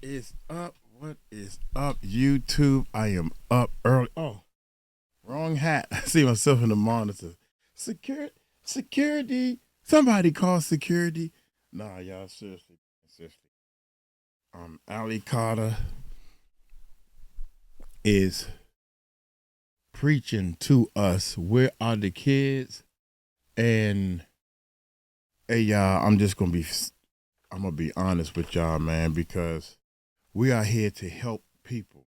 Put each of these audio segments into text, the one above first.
is up? What is up, YouTube? I am up early. Oh, wrong hat. I see myself in the monitor. Security. Somebody call security. Nah, y'all, seriously. Ali Carter is preaching to us. Where are the kids? And hey, y'all, I'm gonna be honest with y'all, man, because we are here to help people.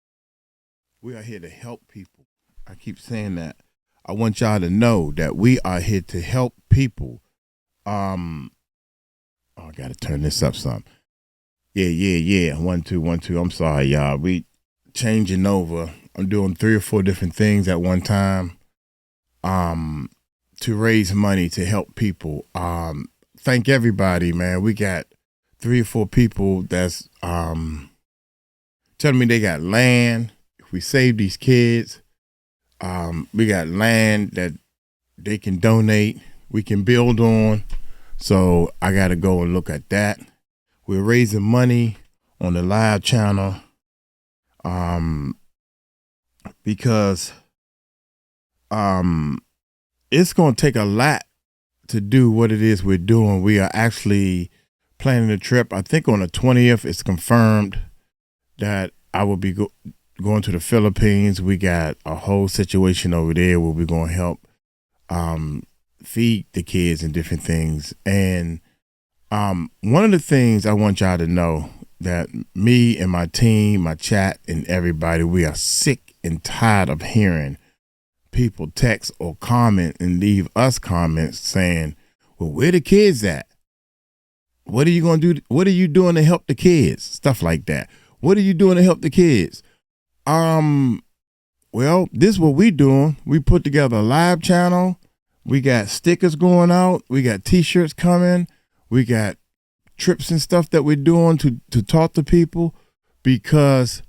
We are here to help people. I keep saying that. I want y'all to know that we are here to help people. I gotta turn this up some. Yeah. 1 2 1 2. I'm sorry, y'all. We changing over. I'm doing 3 or 4 different things at one time. To raise money to help people. Thank everybody, man. We got 3 or 4 people that's telling me they got land. If we save these kids, we got land that they can donate. We can build on. So I got to go and look at that. We're raising money on the live channel because it's going to take a lot to do what it is we're doing. We are actually planning a trip. I think on the 20th, it's confirmed that I will be going to the Philippines. We got a whole situation over there where we're going to help feed the kids and different things. And one of the things I want y'all to know that me and my team, my chat, and everybody, we are sick and tired of hearing people text or comment and leave us comments saying, well, where the kids at? What are you going to do? What are you doing to help the kids? Stuff like that. What are you doing to help the kids? Well, this is what we doing. We put together a live channel. We got stickers going out. We got t-shirts coming. We got trips and stuff that we're doing to talk to people, because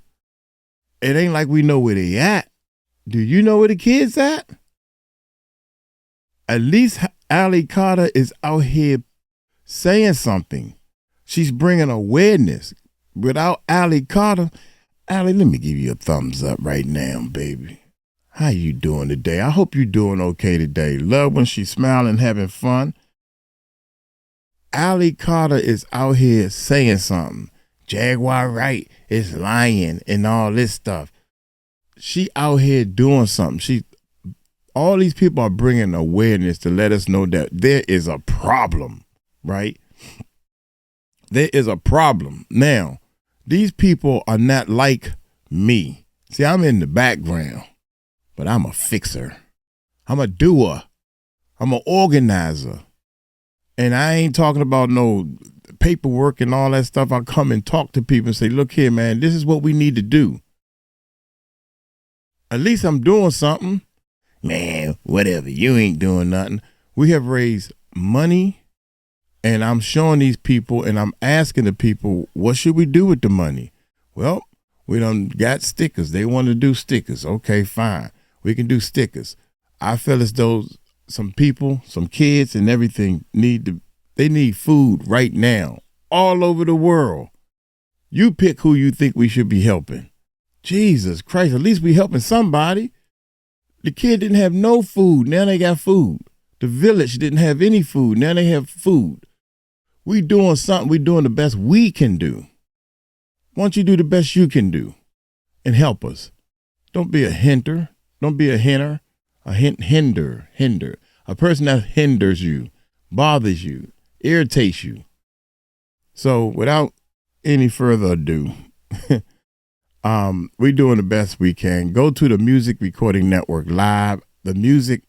it ain't like we know where they at. Do you know where the kids at? At least Ali Carter is out here saying something. She's bringing awareness. Without Ali Carter, Ali, let me give you a thumbs up right now, baby. How you doing today? I hope you're doing okay today. Love when she's smiling, having fun. Ali Carter is out here saying something. Jaguar Wright is lying and all this stuff. She out here doing something. All these people are bringing awareness to let us know that there is a problem, right? There is a problem. Now, these people are not like me. See, I'm in the background, but I'm a fixer. I'm a doer. I'm an organizer. And I ain't talking about no paperwork and all that stuff. I come and talk to people and say, look here, man, this is what we need to do. At least I'm doing something. Man, whatever, you ain't doing nothing. We have raised money, and I'm showing these people, and I'm asking the people, what should we do with the money? Well, we done got stickers. They want to do stickers. Okay, fine. We can do stickers. I feel as though some people, some kids and everything they need food right now, all over the world. You pick who you think we should be helping. Jesus Christ, at least we helping somebody. The kid didn't have no food. Now they got food. The village didn't have any food. Now they have food. We doing something. We doing the best we can do. Why don't you do the best you can do and help us? Don't be a hinder. Don't be a hinter. Hinder. A person that hinders you, bothers you, irritates you. So without any further ado, we're doing the best we can. Go to the Music Recording Network Live. The music,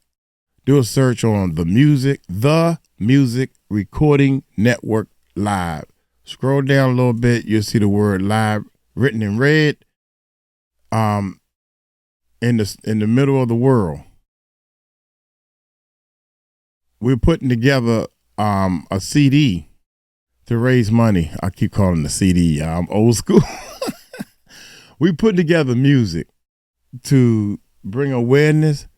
do a search on the Music Recording Network Live. Scroll down a little bit, you'll see the word live written in red. In the middle of the world. We're putting together a CD to raise money. I keep calling it a CD. I'm old school. We put together music to bring awareness.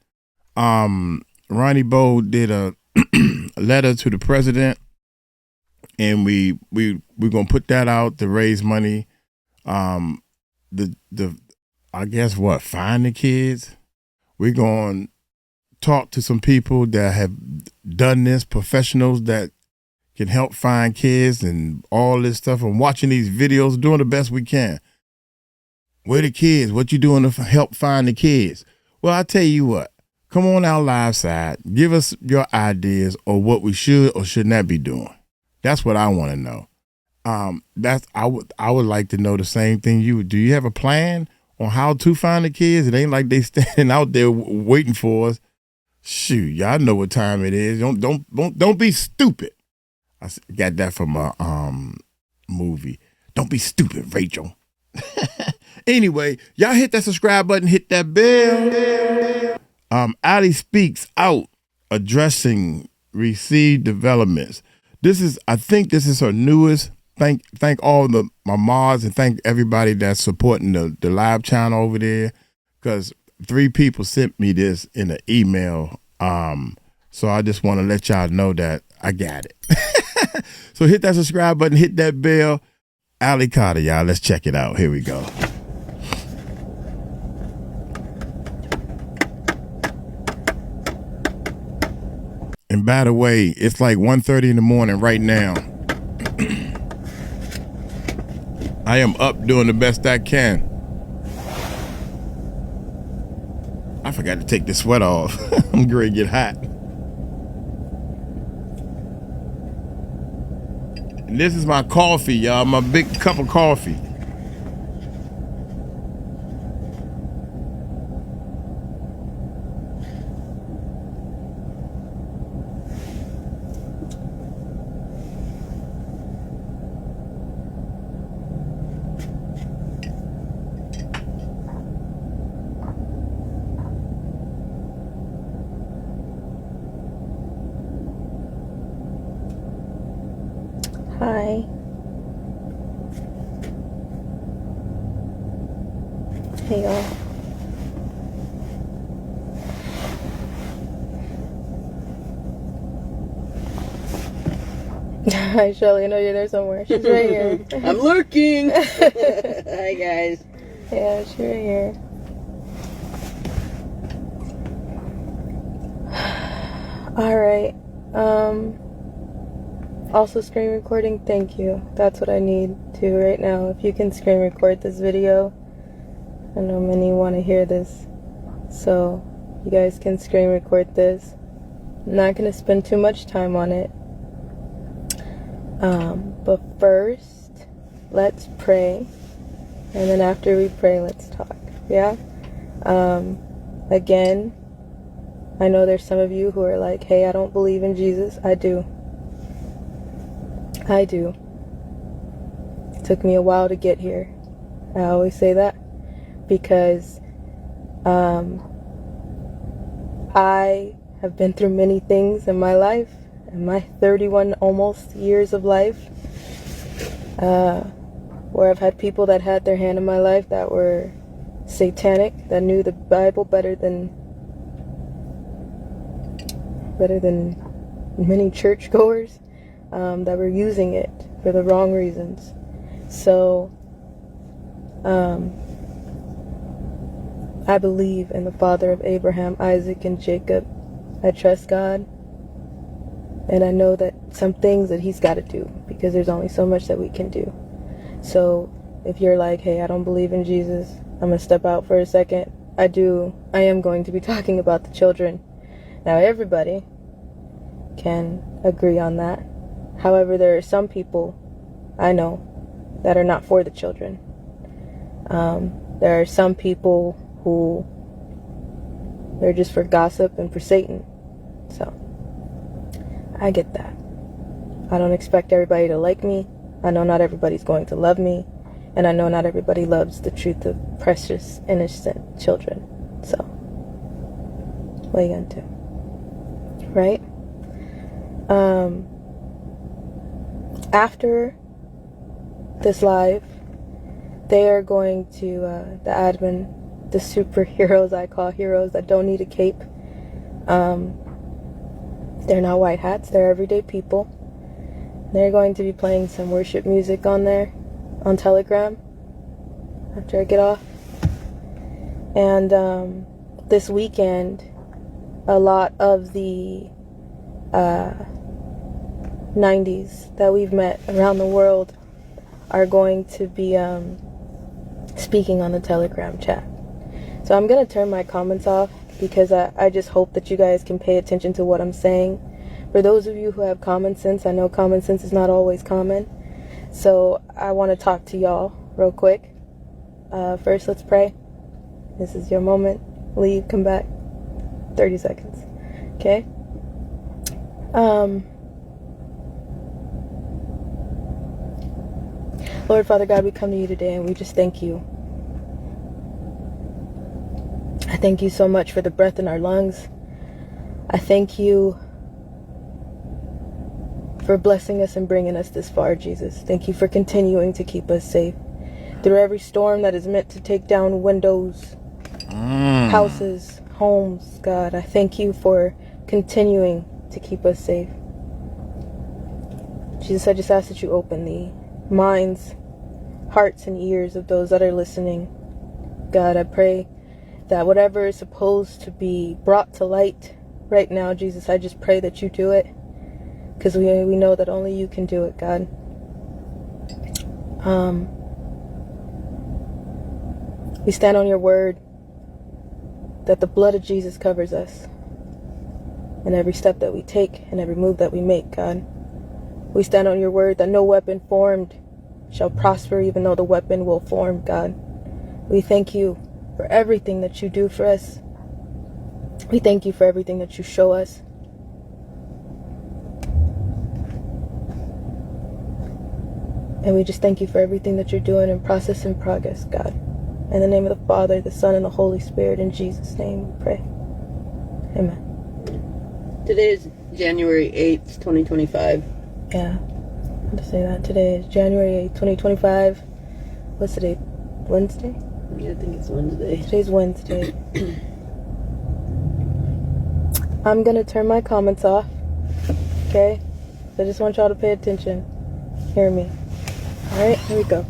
Ronnie Bo did a letter to the president, and we're gonna put that out to raise money The I guess what, find the kids. We're going to talk to some people that have done this, professionals that can help find kids and all this stuff. I'm watching these videos, doing the best we can. Where the kids? What you doing to help find the kids? Well, I tell you what, come on our live side. Give us your ideas or what we should or should not be doing. That's what I want to know. I would like to know the same thing you would. Do you have a plan on how to find the kids? It ain't like they standing out there waiting for us. Shoot, y'all know what time it is. Don't be stupid. I got that from a movie. Don't be stupid, Rachel. Anyway, y'all hit that subscribe button, hit that bell. Ali speaks out, addressing received developments. I think this is her newest. Thank all my mods and thank everybody that's supporting the live channel over there, because 3 people sent me this in an email. So I just want to let y'all know that I got it. So hit that subscribe button, hit that bell. Ali Carter, y'all. Let's check it out. Here we go. And by the way, it's like 1:30 in the morning right now. I am up doing the best I can. I forgot to take the sweat off. I'm going to get hot. And this is my coffee, y'all. My big cup of coffee. Hi. Hey y'all. Hi Shelly, I know you're there somewhere. She's right here. I'm lurking. Hi guys. Yeah, she's right here. Alright. Also screen recording, thank you. That's what I need to right now. If you can screen record this video. I know many want to hear this. So you guys can screen record this. I'm not going to spend too much time on it. But first, let's pray. And then after we pray, let's talk. Yeah? Again, I know there's some of you who are like, hey, I don't believe in Jesus. I do. I do. It took me a while to get here. I always say that because I have been through many things in my life, in my 31 almost years of life, where I've had people that had their hand in my life that were satanic, that knew the Bible better than many churchgoers. That were using it for the wrong reasons. So, I believe in the Father of Abraham, Isaac, and Jacob. I trust God. And I know that some things that He's got to do, because there's only so much that we can do. So, if you're like, hey, I don't believe in Jesus, I'm going to step out for a second. I am going to be talking about the children. Now, everybody can agree on that. However, there are some people I know that are not for the children. There are some people who they're just for gossip and for Satan. So, I get that. I don't expect everybody to like me. I know not everybody's going to love me. And I know not everybody loves the truth of precious, innocent children. So, what are you going to do? Right? After this live, they are going to, the admin, the superheroes I call heroes that don't need a cape. They're not white hats, they're everyday people. They're going to be playing some worship music on there, on Telegram. after I get off. And this weekend, a lot of the 90s that we've met around the world are going to be speaking on the Telegram chat. So I'm going to turn my comments off because I just hope that you guys can pay attention to what I'm saying. For those of you who have common sense, I know common sense is not always common. So I want to talk to y'all real quick. First, let's pray. This is your moment. Leave, come back. 30 seconds. Okay? Lord, Father God, we come to you today and we just thank you. I thank you so much for the breath in our lungs. I thank you for blessing us and bringing us this far, Jesus. Thank you for continuing to keep us safe through every storm that is meant to take down windows, houses, homes, God. I thank you for continuing to keep us safe. Jesus, I just ask that you open the minds, hearts, and ears of those that are listening. God, I pray that whatever is supposed to be brought to light right now, Jesus, I just pray that you do it, because we know that only you can do it, God. We stand on your word that the blood of Jesus covers us in every step that we take and every move that we make, God. We stand on your word that no weapon formed shall prosper, even though the weapon will form, God. We thank you for everything that you do for us. We thank you for everything that you show us. And we just thank you for everything that you're doing in process and progress, God. In the name of the Father, the Son, and the Holy Spirit, in Jesus' name we pray. Amen. Today is January 8th, 2025. Yeah, I have to say that. Today is January 8th, 2025. What's today? Wednesday? Yeah, I think it's Wednesday. Today's Wednesday. I'm going to turn my comments off. Okay? So I just want y'all to pay attention. Hear me. Alright, here we go.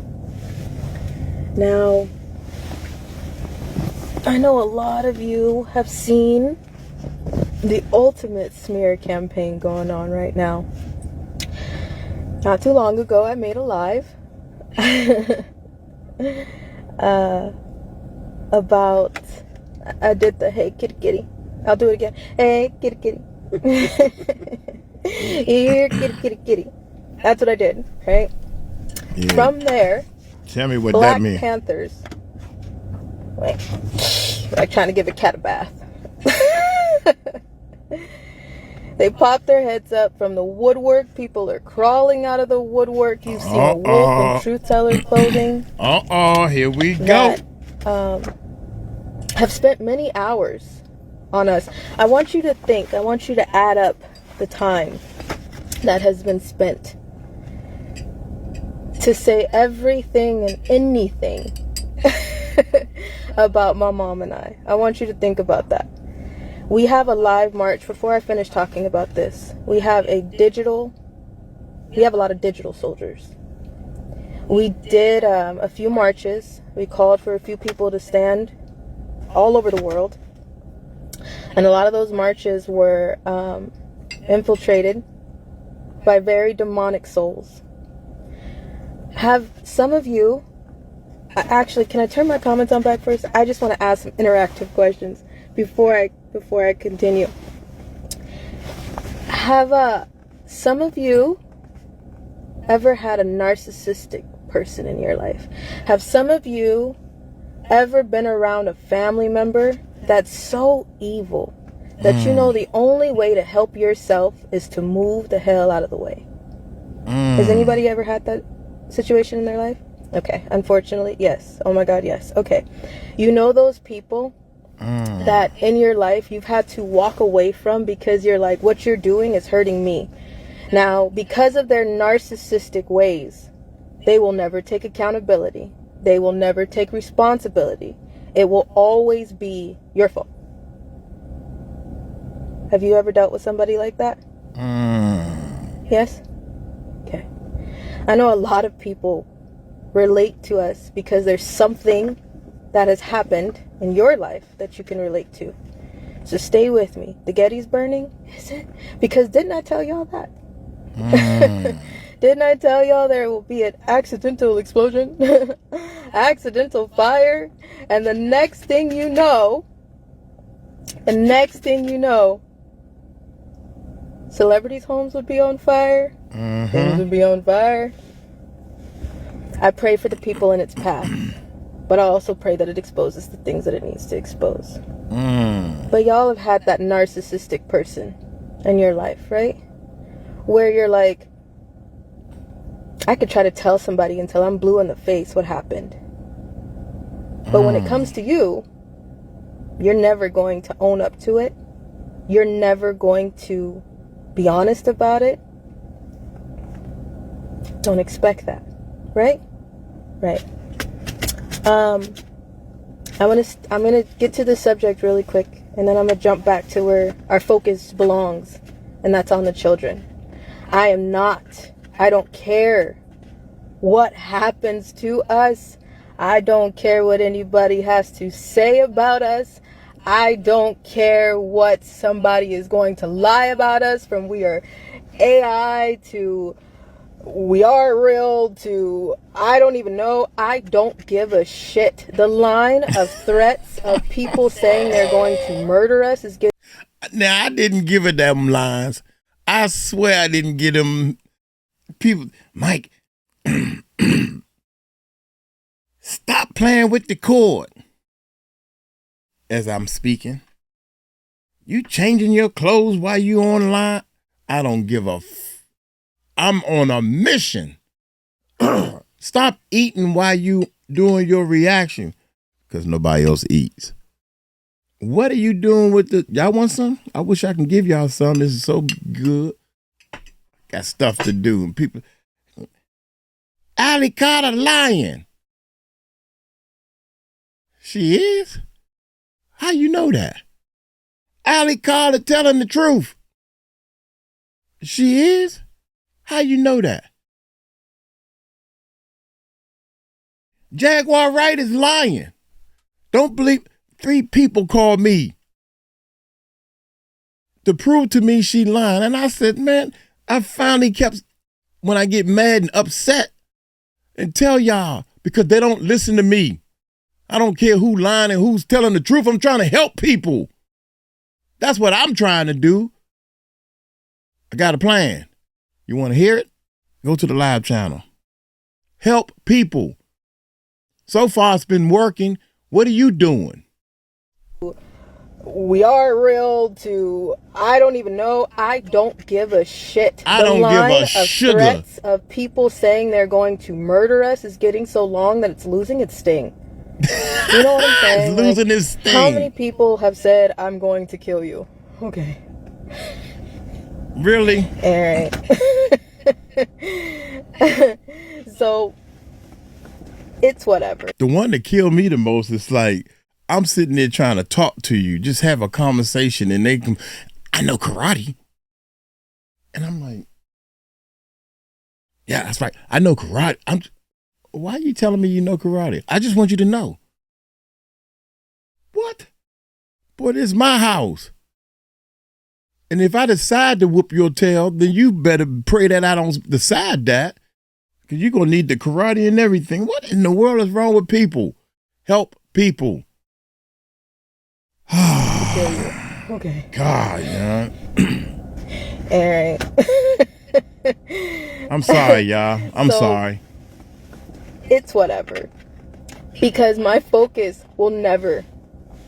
Now, I know a lot of you have seen the ultimate smear campaign going on right now. Not too long ago, I made a live about, I did the hey kitty kitty. I'll do it again. Hey kitty kitty. Here kitty kitty kitty. That's what I did, right? Yeah. From there, Tell me what Black that means. Panthers. Wait, like trying to give a cat a bath. They pop their heads up from the woodwork. People are crawling out of the woodwork. You've seen a wolf in truth teller clothing. Here we go. That, have spent many hours on us. I want you to think. I want you to add up the time that has been spent to say everything and anything about my mom and I. I want you to think about that. We have a live march. Before I finish talking about this, we have a lot of digital soldiers. We did a few marches. We called for a few people to stand all over the world. And a lot of those marches were infiltrated by very demonic souls. Have some of you, actually, can I turn my comments on back first? I just want to ask some interactive questions before I continue. Have some of you ever had a narcissistic person in your life? Have some of you ever been around a family member that's so evil that you know the only way to help yourself is to move the hell out of the way? Has anybody ever had that situation in their life? Okay, unfortunately, yes. Oh my God, yes. Okay, you know those people that in your life you've had to walk away from because you're like, what you're doing is hurting me. Now, because of their narcissistic ways, they will never take accountability. They will never take responsibility. It will always be your fault. Have you ever dealt with somebody like that? Yes? Okay. I know a lot of people relate to us because there's something that has happened in your life that you can relate to. So stay with me. The Getty's burning? Is it? Because didn't I tell y'all that? Didn't I tell y'all there will be an accidental explosion? Accidental fire? And the next thing you know, celebrities' homes would be on fire. Things would be on fire. I pray for the people in its path. But I also pray that it exposes the things that it needs to expose. But y'all have had that narcissistic person in your life, right? Where you're like, I could try to tell somebody until I'm blue in the face what happened. But when it comes to you, you're never going to own up to it. You're never going to be honest about it. Don't expect that, right? Right. I'm gonna get to the subject really quick, and then I'm gonna jump back to where our focus belongs, and that's on the children. I don't care what happens to us. I don't care what anybody has to say about us. I don't care what somebody is going to lie about us, from we are AI to we are real to I don't even know. I don't give a shit. The line of threats of people saying they're going to murder us is getting... Now, I didn't give her them lines. I swear I didn't get them. People, Mike, stop playing with the cord. As I'm speaking, you changing your clothes while you online? I don't give a I'm on a mission. Stop eating while you doing your reaction, because nobody else eats. What are you doing with the... Y'all want some? I wish I can give y'all some. This is so good. Got stuff to do. And people... Allie Carter lying. She is? How you know that? Allie Carter telling the truth. She is? How you know that? Jaguar Wright is lying. Don't believe... 3 people called me to prove to me she lying. And I said, man, I finally kept, when I get mad and upset, and tell y'all, because they don't listen to me. I don't care who lying and who's telling the truth. I'm trying to help people. That's what I'm trying to do. I got a plan. You want to hear it? Go to the live channel. Help people. So far it's been working. What are you doing? We are real to I don't even know. I don't give a shit. I don't give a sugar. Threats of people saying they're going to murder us is getting so long that it's losing its sting. You know what I'm saying? It's losing its sting. How many people have said, I'm going to kill you? Okay. Really? All right. So, it's whatever. The one that killed me the most is like, I'm sitting there trying to talk to you, just have a conversation, and they come, I know karate. And I'm like, yeah, that's right. I know karate. Why are you telling me you know karate? I just want you to know. What? Boy, this is my house. And if I decide to whoop your tail, then you better pray that I don't decide that, because you're going to need the karate and everything. What in the world is wrong with people? Help people. Okay. God, yeah. All right. I'm sorry, y'all. I'm sorry. It's whatever. Because my focus will never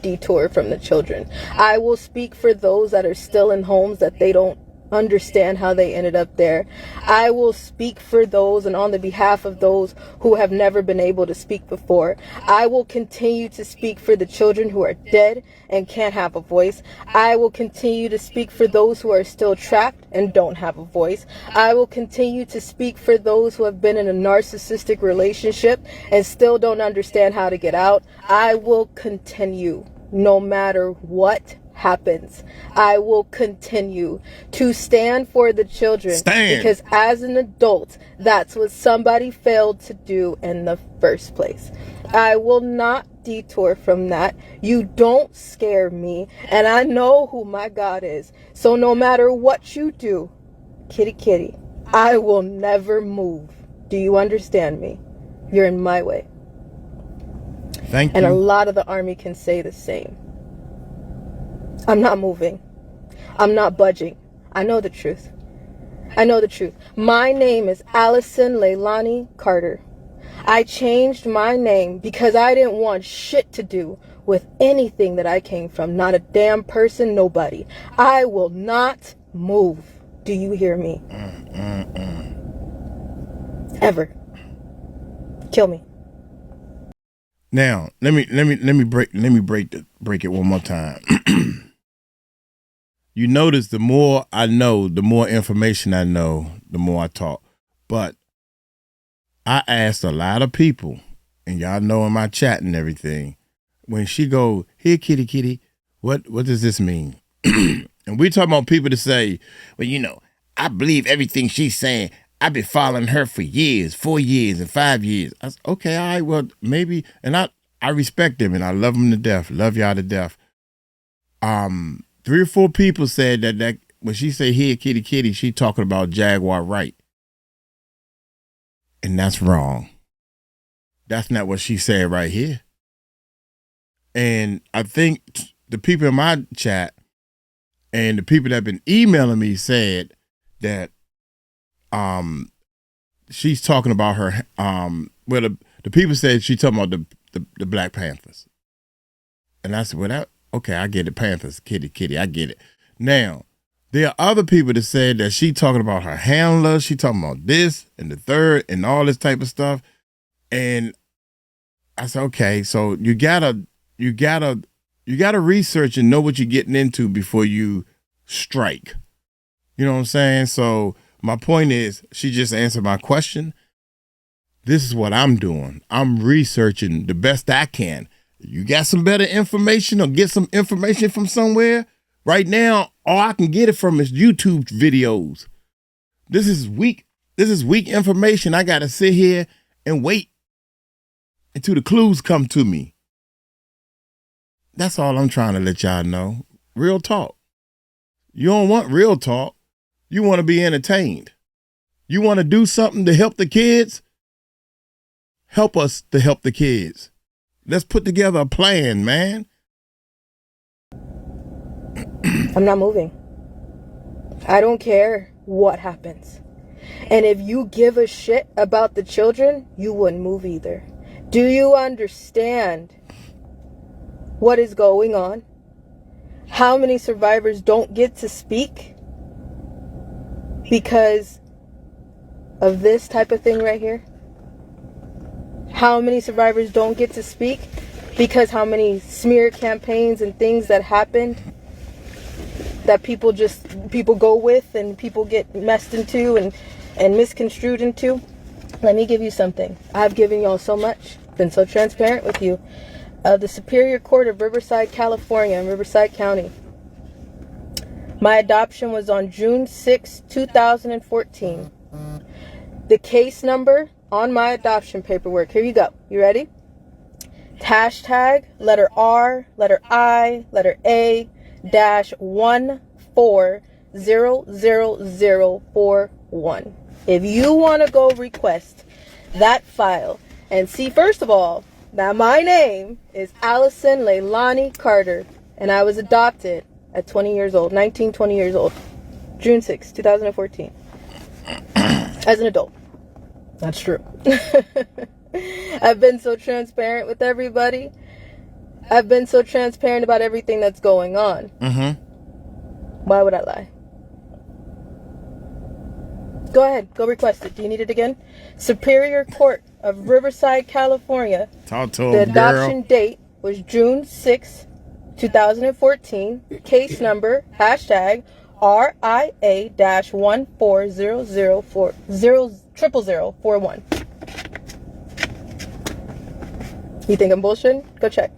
detour from the children. I will speak for those that are still in homes that they don't understand how they ended up there. I will speak for those and on the behalf of those who have never been able to speak before. I will continue to speak for the children who are dead and can't have a voice. I will continue to speak for those who are still trapped and don't have a voice. I will continue to speak for those who have been in a narcissistic relationship and still don't understand how to get out. I will continue no matter what happens, I will continue to stand for the children. Stand. Because as an adult, that's what somebody failed to do in the first place. I will not detour from that. You don't scare me, and I know who my God is. So no matter what you do, kitty kitty, I will never move. Do you understand me? You're in my way. Thank you. And a lot of the army can say the same. I'm not moving. I'm not budging. I know the truth. I know the truth. My name is Allison Leilani Carter. I changed my name because I didn't want shit to do with anything that I came from. Not a damn person, nobody. I will not move. Do you hear me? Ever. Kill me. Now, let me break it one more time. You notice the more I know, the more information I know, the more I talk. But I asked a lot of people, and y'all know in my chat and everything, when she go, here, kitty, kitty, what does this mean? And we talking about people to say, well, you know, I believe everything she's saying. I've been following her for years, 4 years and 5 years. I said, okay, all right, well, maybe, and I respect them and I love them to death, love y'all to death. 3 or 4 people said that when she say here, kitty, kitty, she talking about Jaguar Wright. And that's wrong. That's not what she said right here. And I think the people in my chat and the people that have been emailing me said that she's talking about her well the people said she's talking about the Black Panthers. And I said, well, okay, I get it, Panthers, kitty, kitty, I get it. Now, there are other people that said that she talking about her handler, she talking about this and the third and all this type of stuff. And I said, okay, so you gotta research and know what you're getting into before you strike. You know what I'm saying? So my point is, she just answered my question. This is what I'm doing. I'm researching the best I can. You got some better information or get some information from somewhere? Right now, all I can get it from is YouTube videos. This is weak information. I got to sit here and wait until the clues come to me. That's all I'm trying to let y'all know. Real talk. You don't want real talk. You want to be entertained. You want to do something to help the kids? Help us to help the kids. Let's put together a plan, man. I'm not moving. I don't care what happens. And if you give a shit about the children, you wouldn't move either. Do you understand what is going on? How many survivors don't get to speak because of this type of thing right here? How many survivors don't get to speak because how many smear campaigns and things that happened that people go with and people get messed into and misconstrued into? Let me give you something. I've given y'all so much, been so transparent with you. The Superior Court of Riverside, California, in Riverside County. My adoption was on June 6, 2014. The case number on my adoption paperwork. Here you go. You ready? Hashtag letter R, letter I, letter A, dash 140041. If you want to go request that file and see, first of all, that my name is Allison Leilani Carter, and I was adopted at 20 years old, 20 years old, June 6, 2014, as an adult. That's true. I've been so transparent with everybody. I've been so transparent about everything that's going on. Mm-hmm. Why would I lie? Go ahead. Go request it. Do you need it again? Superior Court of Riverside, California. Talk to him, the adoption girl. date was June 6, 2014. Case number, hashtag RIA-14000400041. You think I'm bullshitting? Go check.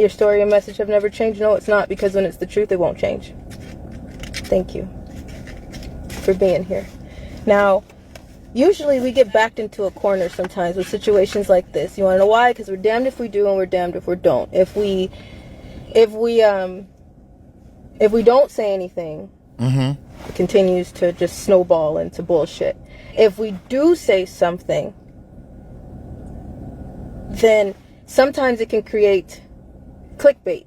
Your story and message have never changed. No, it's not, because when it's the truth, it won't change. Thank you for being here. Now, usually we get backed into a corner sometimes with situations like this. You want to know why? Because we're damned if we do and we're damned if we don't. If we don't say anything, it continues to just snowball into bullshit. If we do say something, then sometimes it can create clickbait.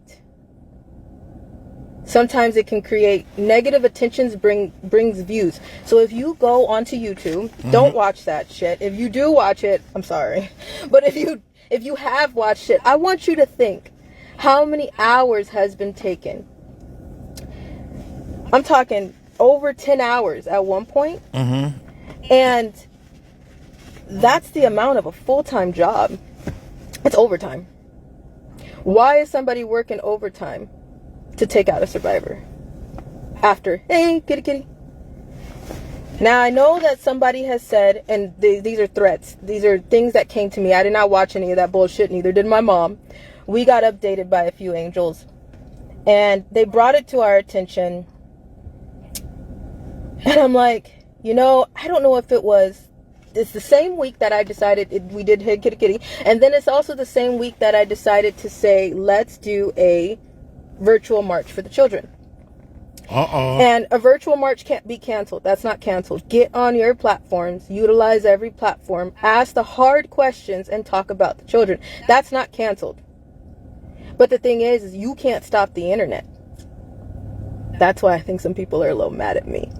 Sometimes it can create negative attentions, brings views. So if you go onto YouTube, don't watch that shit. If you do watch it, I'm sorry. But if you have watched it, I want you to think how many hours has been taken. I'm talking over 10 hours at one point. And that's the amount of a full-time job. It's overtime. Why is somebody working overtime to take out a survivor? After, hey, kitty, kitty. Now, I know that somebody has said, and these are threats. These are things that came to me. I did not watch any of that bullshit, neither did my mom. We got updated by a few angels. And they brought it to our attention. And I'm like, I don't know if it's the same week that I decided we did Hey Kitty Kitty. And then it's also the same week that I decided to say, let's do a virtual march for the children. And a virtual march can't be canceled. That's not canceled. Get on your platforms, utilize every platform, ask the hard questions, and talk about the children. That's not canceled. But the thing is you can't stop the internet. That's why I think some people are a little mad at me.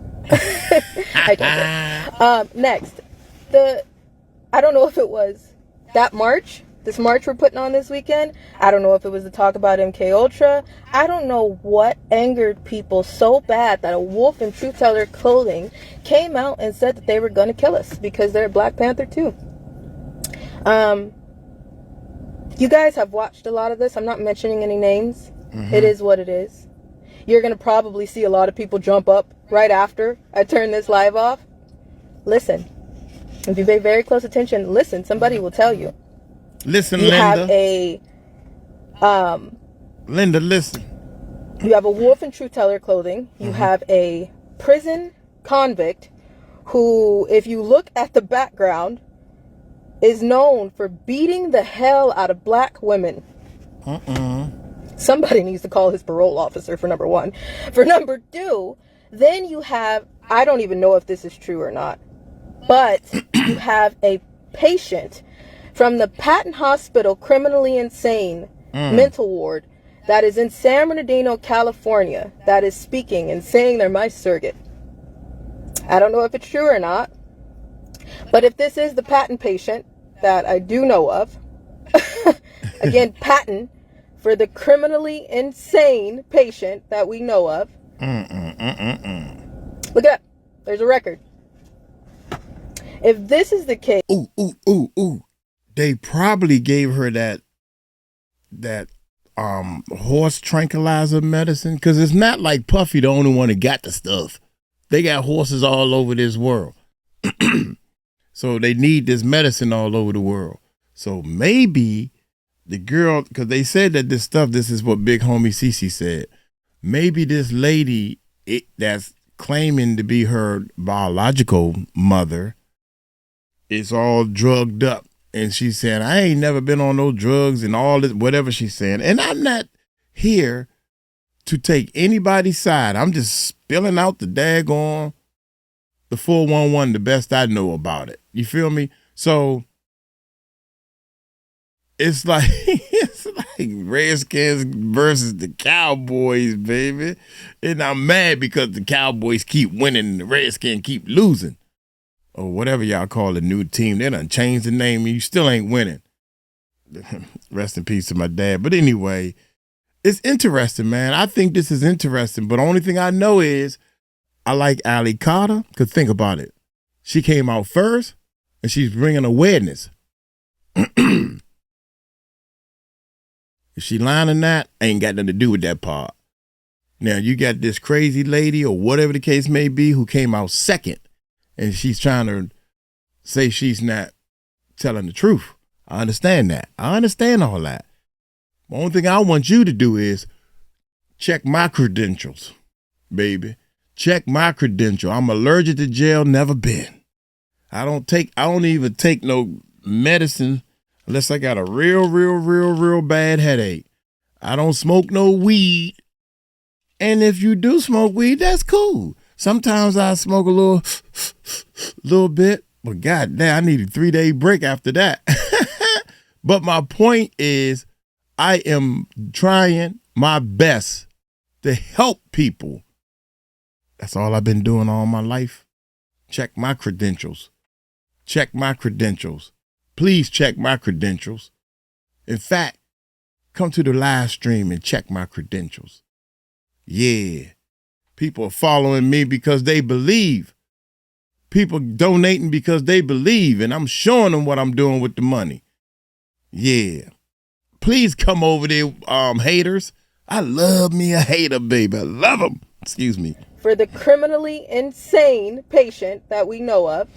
Next, I don't know if it was that march, this march we're putting on this weekend. I don't know if it was to talk about MK Ultra. I don't know what angered people so bad that a wolf in truth teller clothing came out and said that they were going to kill us because they're Black Panther too. You guys have watched a lot of this. I'm not mentioning any names. It is what it is. You're going to probably see a lot of people jump up right after I turn this live off. Listen. If you pay very close attention, listen. Somebody will tell you. Listen, you Linda. Have Linda, listen. You have a wolf in truth teller clothing. You have a prison convict who, if you look at the background, is known for beating the hell out of black women. Somebody needs to call his parole officer, for number one. For number two, then you have, I don't even know if this is true or not, but you have a patient from the Patton Hospital criminally insane mental ward that is in San Bernardino, California, that is speaking and saying they're my surrogate. I don't know if it's true or not, but if this is the Patton patient that I do know of, again, Patton, for the criminally insane patient that we know of. Look it up. There's a record. If this is the case... Ooh. They probably gave her that horse tranquilizer medicine, because it's not like Puffy the only one that got the stuff. They got horses all over this world. So they need this medicine all over the world. So maybe the girl, because they said that this is what Big Homie Cece said. Maybe this lady that's claiming to be her biological mother is all drugged up. And she's saying, I ain't never been on no drugs and all this, whatever she's saying. And I'm not here to take anybody's side. I'm just spilling out the daggone, the 411, the best I know about it. You feel me? So it's like Redskins versus the Cowboys, baby. And I'm mad because the Cowboys keep winning and the Redskins keep losing. Or whatever y'all call the new team. They done changed the name and you still ain't winning. Rest in peace to my dad. But anyway, it's interesting, man. I think this is interesting. But the only thing I know is I like Ali Carter, because think about it. She came out first and she's bringing awareness. If she lying or not, ain't got nothing to do with that part. Now, you got this crazy lady or whatever the case may be who came out second. And she's trying to say she's not telling the truth. I understand that. I understand all that. The only thing I want you to do is check my credentials, baby. Check my credential. I'm allergic to jail, never been. I don't even take no medicine unless I got a real bad headache. I don't smoke no weed. And if you do smoke weed, that's cool. Sometimes I smoke a little bit, but goddamn, I need a 3-day break after that. But my point is, I am trying my best to help people. That's all I've been doing all my life. Check my credentials. Check my credentials. Please check my credentials. In fact, come to the live stream and check my credentials. Yeah. People are following me because they believe. People donating because they believe, and I'm showing them what I'm doing with the money. Yeah. Please come over there, haters. I love me a hater, baby. I love them. Excuse me. For the criminally insane patient that we know of,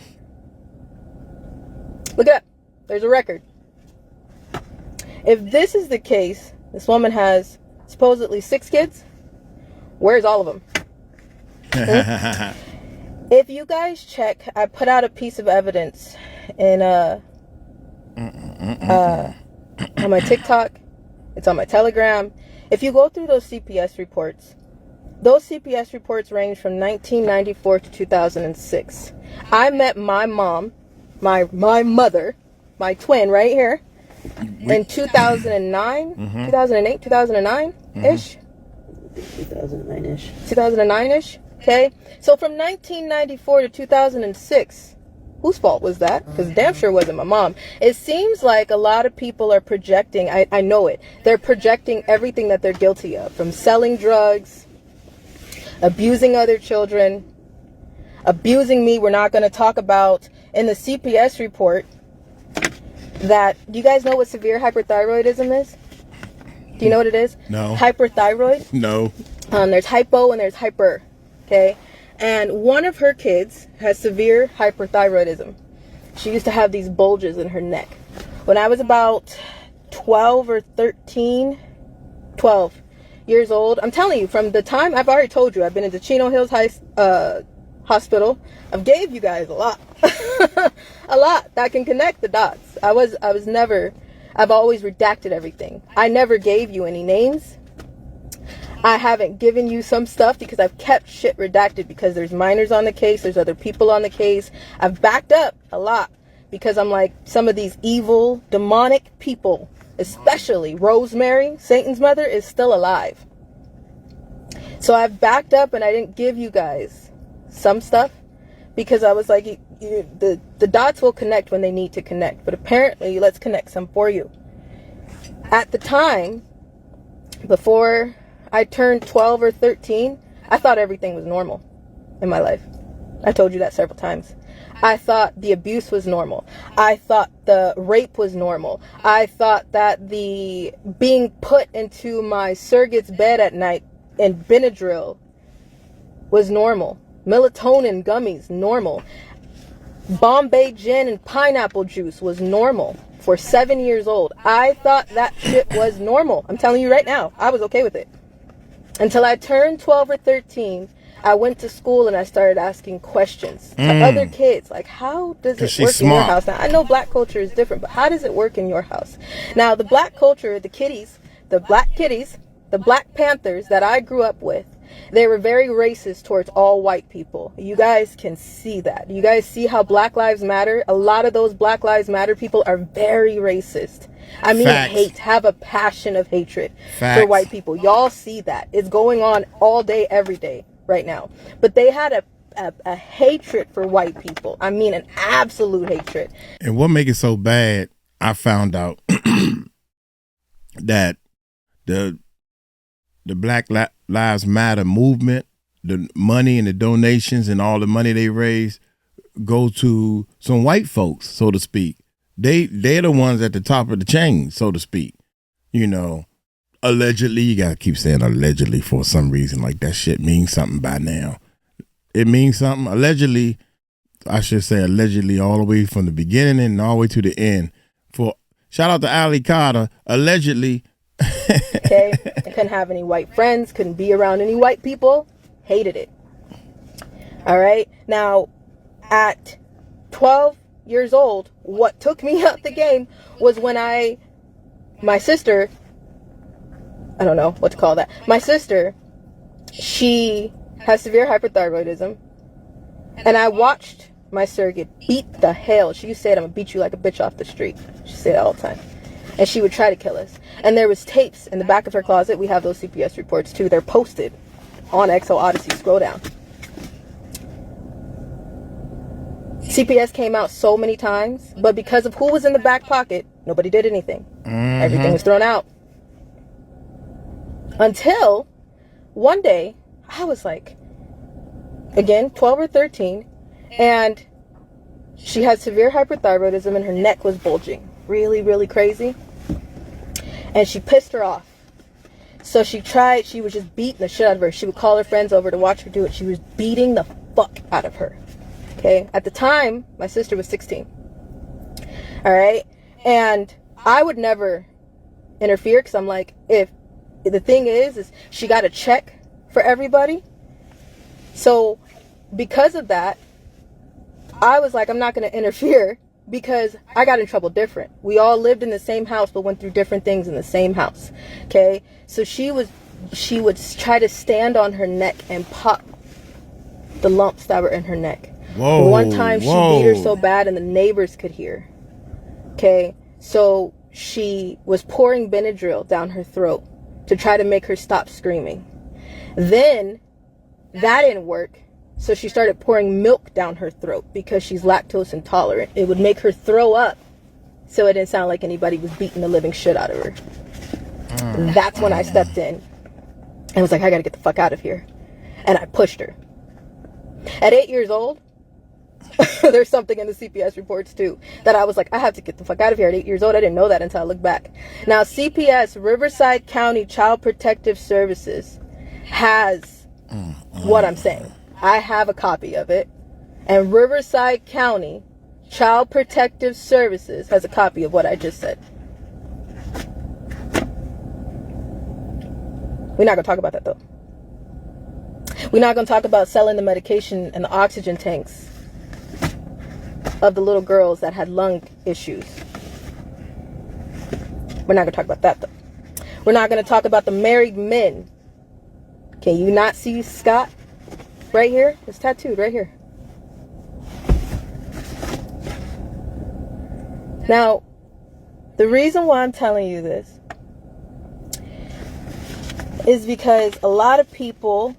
look it up. There's a record. If this is the case, this woman has supposedly 6 kids. Where's all of them? If you guys check, I put out a piece of evidence in on my TikTok. It's on my Telegram. If you go through those CPS reports range from 1994 to 2006. I met my mom, my mother, my twin right here, in 2009, 2008, 2009-ish. 2009-ish. 2009-ish, okay? So from 1994 to 2006, whose fault was that? Because damn sure wasn't my mom. It seems like a lot of people are projecting, I know it, they're projecting everything that they're guilty of, from selling drugs, abusing other children, abusing me. We're not going to talk about in the CPS report that, do you guys know what severe hyperthyroidism is? Do you know what it is? No. Hyperthyroid? No. There's hypo and there's hyper, okay? And one of her kids has severe hyperthyroidism. She used to have these bulges in her neck. When I was about 12 years old, I'm telling you, from the time, I've already told you, I've been into Chino Hills Hospital. I've gave you guys a lot. A lot that can connect the dots. I've always redacted everything. I never gave you any names. I haven't given you some stuff because I've kept shit redacted because there's minors on the case, there's other people on the case. I've backed up a lot because I'm like, some of these evil, demonic people, especially Rosemary, Satan's mother, is still alive. So I've backed up and I didn't give you guys some stuff because I was like, the dots will connect when they need to connect. But apparently, let's connect some for you. At the time, before I turned 12 or 13, I thought everything was normal in my life. I told you that several times. I thought the abuse was normal. I thought the rape was normal. I thought that the being put into my surrogate's bed at night in Benadryl was normal. Melatonin gummies, normal. Bombay gin and pineapple juice was normal for 7 years old. I thought that shit was normal. I'm telling you right now, I was okay with it. Until I turned 12 or 13, I went to school and I started asking questions to other kids. Like, how does it work in your house? Now, I know black culture is different, but how does it work in your house? Now, the black culture, the black kitties, the Black Panthers that I grew up with, they were very racist towards all white people. You guys can see that. You guys see how Black Lives Matter, a lot of those Black Lives Matter people are very racist. I mean, Facts. have a passion of hatred Facts. for white people. Y'all see that. It's going on all day, every day right now. But they had a hatred for white people. I mean, an absolute hatred. And what make it so bad, I found out that the Black Lives Matter movement, the money and the donations and all the money they raise go to some white folks, so to speak. They're the ones at the top of the chain, so to speak. You know, allegedly, you gotta keep saying allegedly for some reason, like that shit means something by now. It means something. Allegedly, I should say allegedly all the way from the beginning and all the way to the end. For shout out to Ali Carter, allegedly Okay? I couldn't have any white friends, couldn't be around any white people, hated it. All right? Now, at 12 years old, what took me out the game was when my sister, I don't know what to call that. My sister, she has severe hyperthyroidism, and I watched my surrogate beat the hell. She used to say, I'm gonna beat you like a bitch off the street. She said that all the time. And she would try to kill us. And there was tapes in the back of her closet. We have those CPS reports too. They're posted on XO Odyssey. Scroll down. CPS came out so many times, but because of who was in the back pocket, nobody did anything. Everything was thrown out. Until one day, I was like, again, 12 or 13, and she had severe hyperthyroidism and her neck was bulging. Really, really crazy. And she pissed her off. So she was just beating the shit out of her. She would call her friends over to watch her do it. She was beating the fuck out of her. Okay? At the time, my sister was 16. Alright? And I would never interfere because I'm like, if the thing is she got a check for everybody. So because of that, I was like, I'm not going to interfere because I got in trouble different. We all lived in the same house but went through different things in the same house. Okay? So she would try to stand on her neck and pop the lumps that were in her neck. Whoa, one time she beat her so bad and the neighbors could hear. Okay? So she was pouring Benadryl down her throat to try to make her stop screaming. Then that didn't work. So she started pouring milk down her throat because she's lactose intolerant. It would make her throw up, so it didn't sound like anybody was beating the living shit out of her. That's when I stepped in. I was like, I gotta get the fuck out of here. And I pushed her. At 8 years old, there's something in the CPS reports too that I was like, I have to get the fuck out of here. At 8 years old, I didn't know that until I looked back. Now, CPS, Riverside County Child Protective Services, has what I'm saying. I have a copy of it, and Riverside County Child Protective Services has a copy of what I just said. We're not going to talk about that though. We're not going to talk about selling the medication and the oxygen tanks of the little girls that had lung issues. We're not going to talk about that though. We're not going to talk about the married men. Can you not see Scott? Right here, it's tattooed right here. Now, the reason why I'm telling you this is because a lot of people,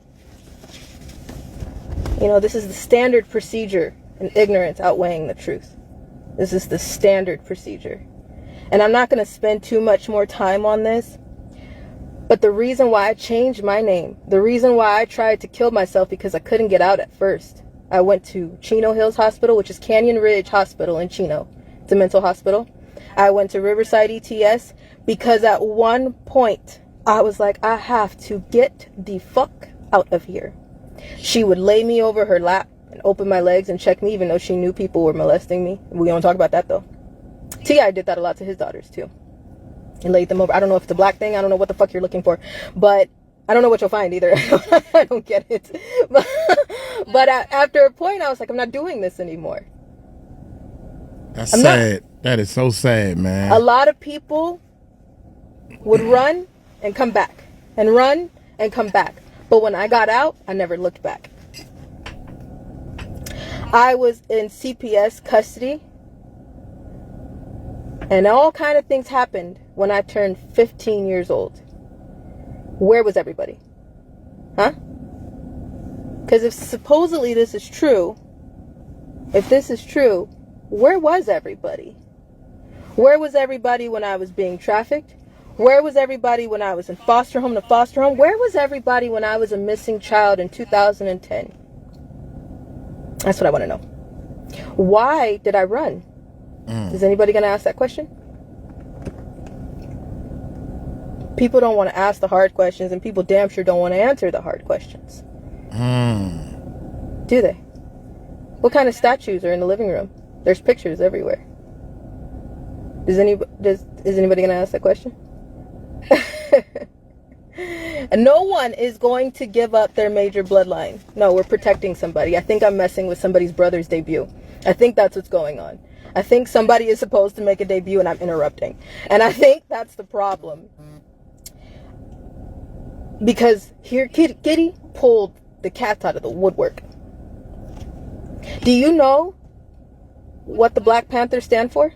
this is the standard procedure in ignorance outweighing the truth. This is the standard procedure. And I'm not going to spend too much more time on this. But the reason why I changed my name, the reason why I tried to kill myself because I couldn't get out at first. I went to Chino Hills Hospital, which is Canyon Ridge Hospital in Chino. It's a mental hospital. I went to Riverside ETS because at one point I was like, I have to get the fuck out of here. She would lay me over her lap and open my legs and check me even though she knew people were molesting me. We don't talk about that though. T.I. did that a lot to his daughters too. And laid them over. I don't know if it's a black thing. I don't know what the fuck you're looking for. But I don't know what you'll find either. I don't get it. But after a point, I was like, I'm not doing this anymore. That's sad. That is so sad, man. A lot of people would run and come back. And run and come back. But when I got out, I never looked back. I was in CPS custody. And all kind of things happened when I turned 15 years old. Where was everybody? Huh? Because if supposedly this is true, where was everybody? Where was everybody when I was being trafficked? Where was everybody when I was in foster home to foster home? Where was everybody when I was a missing child in 2010? That's what I want to know. Why did I run? Is anybody going to ask that question? People don't want to ask the hard questions, and people damn sure don't want to answer the hard questions. Do they? What kind of statues are in the living room? There's pictures everywhere. Is anybody going to ask that question? And no one is going to give up their major bloodline. No, we're protecting somebody. I think I'm messing with somebody's brother's debut. I think that's what's going on. I think somebody is supposed to make a debut and I'm interrupting. And I think that's the problem. Because here, Kitty pulled the cat out of the woodwork. Do you know what the Black Panthers stand for?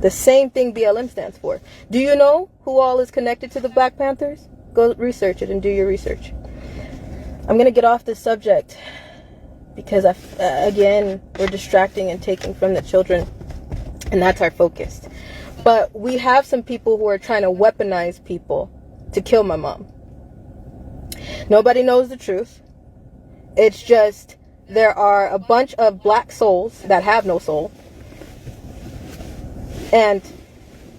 The same thing BLM stands for. Do you know who all is connected to the Black Panthers? Go research it and do your research. I'm going to get off this subject because, again, we're distracting and taking from the children, and that's our focus. But we have some people who are trying to weaponize people to kill my mom. Nobody knows the truth. It's just there are a bunch of black souls that have no soul. And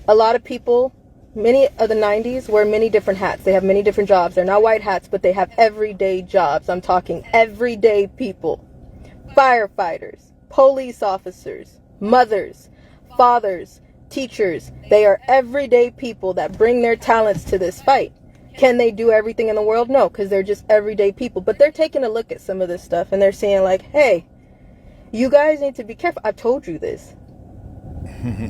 a lot of people, many of the 90s, wear many different hats. They have many different jobs. They're not white hats, but they have everyday jobs. I'm talking everyday people. Firefighters, police officers, mothers, fathers, teachers. They are everyday people that bring their talents to this fight. Can they do everything in the world? No, because they're just everyday people. But they're taking a look at some of this stuff and they're saying like, hey, you guys need to be careful. I've told you this.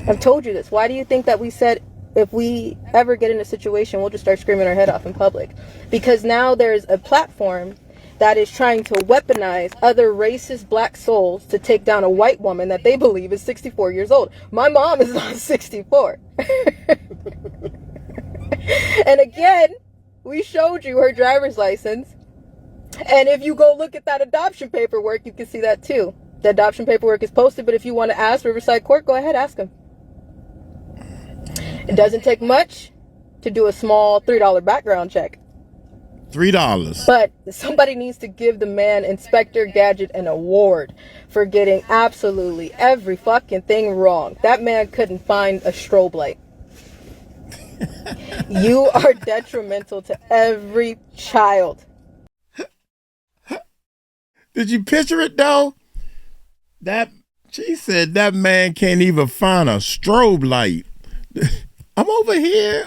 I've told you this. Why do you think that we said if we ever get in a situation, we'll just start screaming our head off in public? Because now there's a platform that is trying to weaponize other racist black souls to take down a white woman that they believe is 64 years old. My mom is not 64. And again, we showed you her driver's license. And if you go look at that adoption paperwork, you can see that too. The adoption paperwork is posted, but if you want to ask Riverside Court, go ahead, ask them. It doesn't take much to do a small $3 background check. $3. But somebody needs to give the man Inspector Gadget an award for getting absolutely every fucking thing wrong. That man couldn't find a strobe light. You are detrimental to every child. Did you picture it though? She said that man can't even find a strobe light. I'm over here.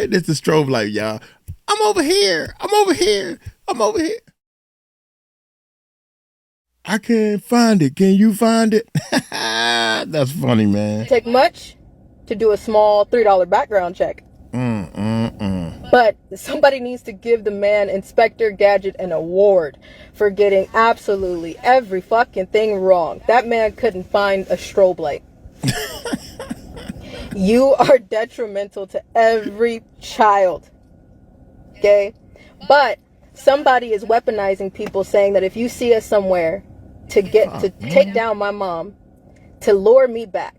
This is the strobe light, y'all. I'm over here. I can't find it. Can you find it? That's funny, man. Take much to do a small $3 background check. But somebody needs to give the man Inspector Gadget an award for getting absolutely every fucking thing wrong. That man couldn't find a strobe light. You are detrimental to every child. Okay? But somebody is weaponizing people, saying that if you see us somewhere to take down my mom, to lure me back.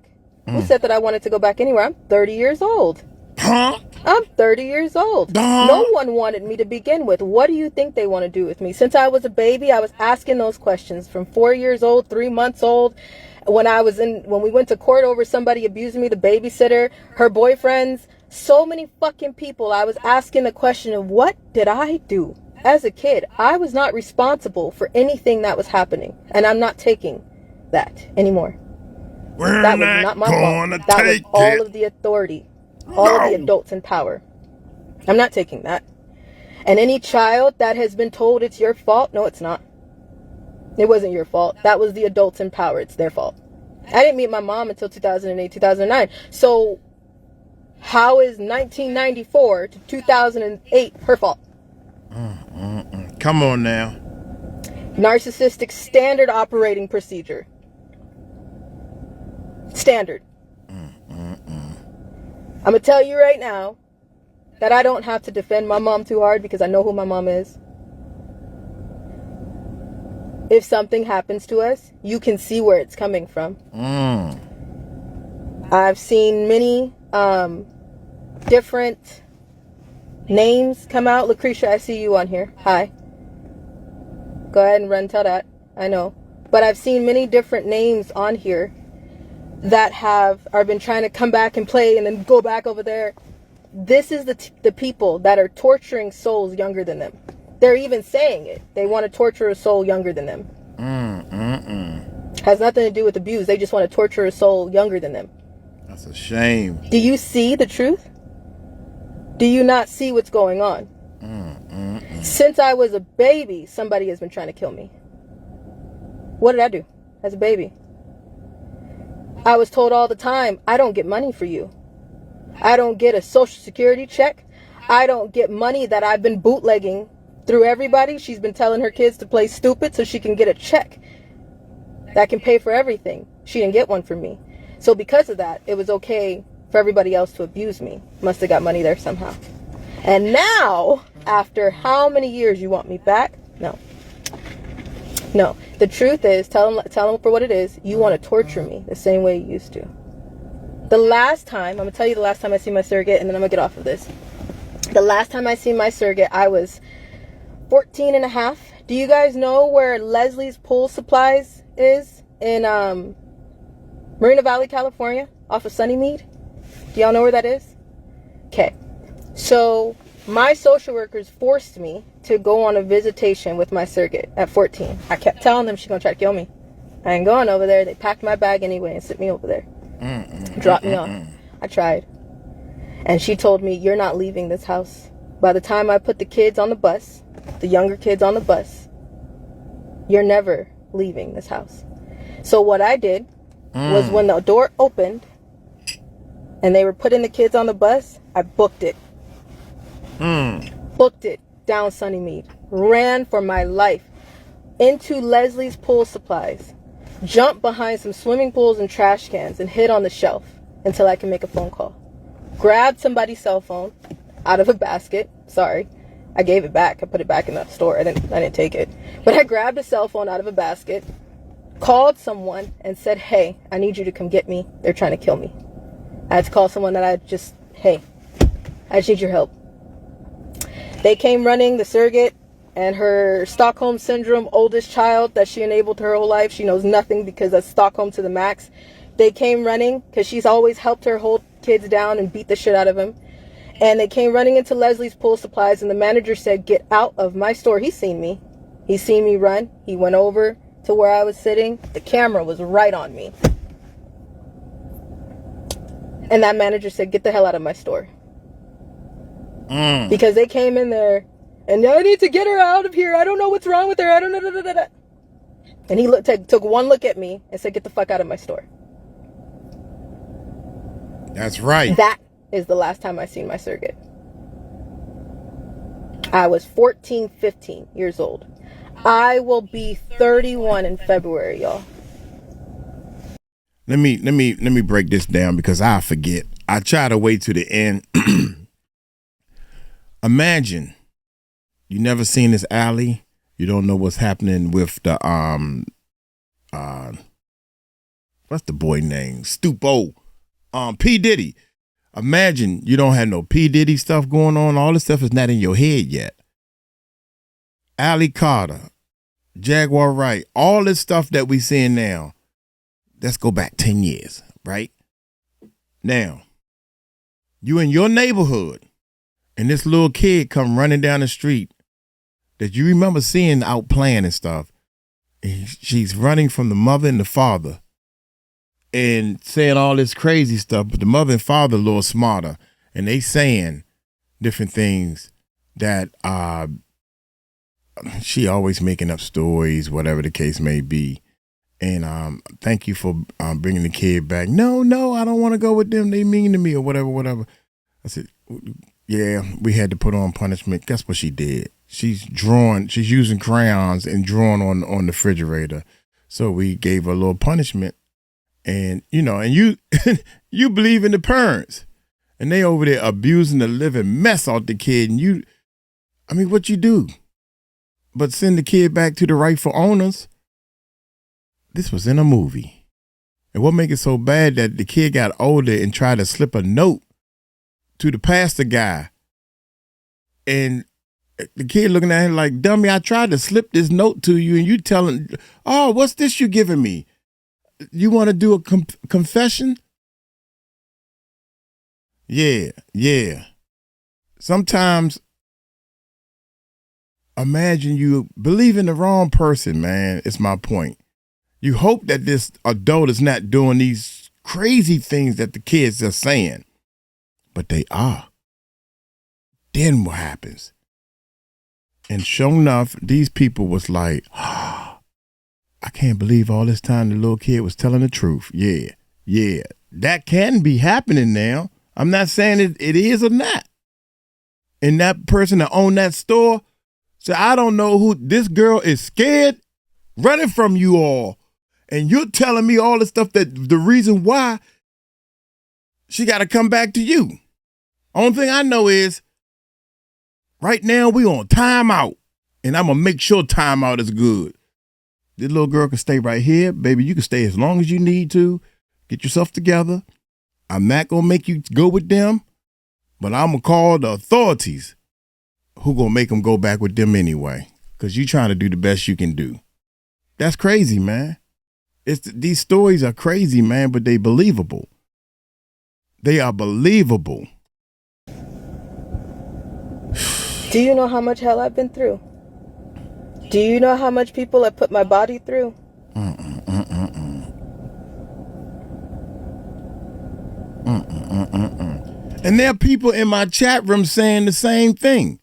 Who said that I wanted to go back anywhere? I'm 30 years old. Huh? I'm 30 years old. No one wanted me to begin with. What do you think they want to do with me? Since I was a baby, I was asking those questions from 4 years old, 3 months old. When we went to court over somebody abusing me, the babysitter, her boyfriends, so many fucking people, I was asking the question of what did I do? As a kid, I was not responsible for anything that was happening. And I'm not taking that anymore. That was not my fault. That was all of the authority. All of the adults in power. I'm not taking that. And any child that has been told it's your fault, no, it's not. It wasn't your fault. That was the adults in power. It's their fault. I didn't meet my mom until 2008, 2009. So how is 1994 to 2008 her fault? Come on now. Narcissistic standard operating procedure. Standard. I'm going to tell you right now that I don't have to defend my mom too hard because I know who my mom is. If something happens to us, you can see where it's coming from. I've seen many different names come out. Lucretia, I see you on here. Hi. Go ahead and run tell that. I know. But I've seen many different names on here that are been trying to come back and play and then go back over there. This is the people that are torturing souls younger than them. They're even saying it. They want to torture a soul younger than them. Has nothing to do with abuse. They just want to torture a soul younger than them. That's a shame. Do you see the truth? Do you not see what's going on? Since I was a baby, somebody has been trying to kill me. What did I do as a baby? I was told all the time, I don't get money for you. I don't get a social security check. I don't get money that I've been bootlegging through everybody. She's been telling her kids to play stupid so she can get a check that can pay for everything. She didn't get one from me. So because of that, it was okay for everybody else to abuse me. Must have got money there somehow. And now, after how many years you want me back? No. No. The truth is, tell them for what it is. You want to torture me the same way you used to. The last time, I'm going to tell you the last time I seen my surrogate, and then I'm going to get off of this. The last time I seen my surrogate, I was 14 and a half. Do you guys know where Leslie's Pool Supplies is in Marina Valley, California, off of Sunnymead? Do y'all know where that is? Okay. So my social workers forced me to go on a visitation with my surrogate at 14. I kept telling them she's going to try to kill me. I ain't going over there. They packed my bag anyway and sent me over there. Dropped me off. I tried. And she told me, you're not leaving this house. By the time I put the kids on the bus, the younger kids on the bus, you're never leaving this house. So what I did was when the door opened and they were putting the kids on the bus, I booked it. Booked it down Sunnymead. Ran for my life into Leslie's Pool Supplies. Jumped behind some swimming pools and trash cans and hid on the shelf until I can make a phone call. Grabbed somebody's cell phone out of a basket. Sorry, I gave it back. I put it back in the store. I didn't take it. But I grabbed a cell phone out of a basket, called someone and said, hey, I need you to come get me. They're trying to kill me. I had to call someone that I just need your help. They came running, the surrogate and her Stockholm Syndrome oldest child that she enabled her whole life. She knows nothing because that's Stockholm to the max. They came running because she's always helped her hold kids down and beat the shit out of them. And they came running into Leslie's Pool Supplies, and the manager said, get out of my store. He's seen me. He's seen me run. He went over to where I was sitting. The camera was right on me. And that manager said, get the hell out of my store. Because they came in there, and I need to get her out of here. I don't know what's wrong with her. I don't know. And he took one look at me and said, get the fuck out of my store. That's right. That is the last time I seen my surrogate. I was 14, 15 years old. I will be 31 in February, y'all. Let me break this down because I forget. I try to wait to the end. Imagine you never seen this alley. You don't know what's happening with the what's the boy name? Stupo. P. Diddy. Imagine you don't have no P. Diddy stuff going on. All this stuff is not in your head yet. Ali Carter, Jaguar Wright, all this stuff that we seeing now. Let's go back 10 years, right? Now, you in your neighborhood, and this little kid come running down the street that you remember seeing out playing and stuff. And she's running from the mother and the father and saying all this crazy stuff, but the mother and father a little smarter, and they saying different things that she always making up stories, whatever the case may be. And thank you for bringing the kid back. No, I don't want to go with them. They mean to me or whatever. I said, yeah, we had to put on punishment. Guess what she did? She's using crayons and drawing on the refrigerator. So we gave her a little punishment. And, and you you believe in the parents. And they over there abusing the living mess out the kid. And what you do? But send the kid back to the rightful owners. This was in a movie. And what make it so bad that the kid got older and tried to slip a note to the pastor guy. And the kid looking at him like, dummy, I tried to slip this note to you and you telling, oh, what's this you giving me? You want to do a confession? Yeah. Sometimes imagine you believe in the wrong person, man. It's my point. You hope that this adult is not doing these crazy things that the kids are saying, but they are. then what happens? And sure enough, these people was like, I can't believe all this time the little kid was telling the truth. Yeah. That can be happening now. I'm not saying it is or not. And that person that owned that store said, I don't know who, this girl is scared, running from you all. And you're telling me all the stuff that the reason why she got to come back to you. Only thing I know is right now we on timeout. And I'm going to make sure timeout is good. This little girl can stay right here. Baby, you can stay as long as you need to. Get yourself together. I'm not going to make you go with them. But I'm going to call the authorities who going to make them go back with them anyway. Because you trying to do the best you can do. That's crazy, man. These stories are crazy, man, but they believable. They are believable. Do you know how much hell I've been through? Do you know how much people have put my body through? And there are people in my chat room saying the same thing.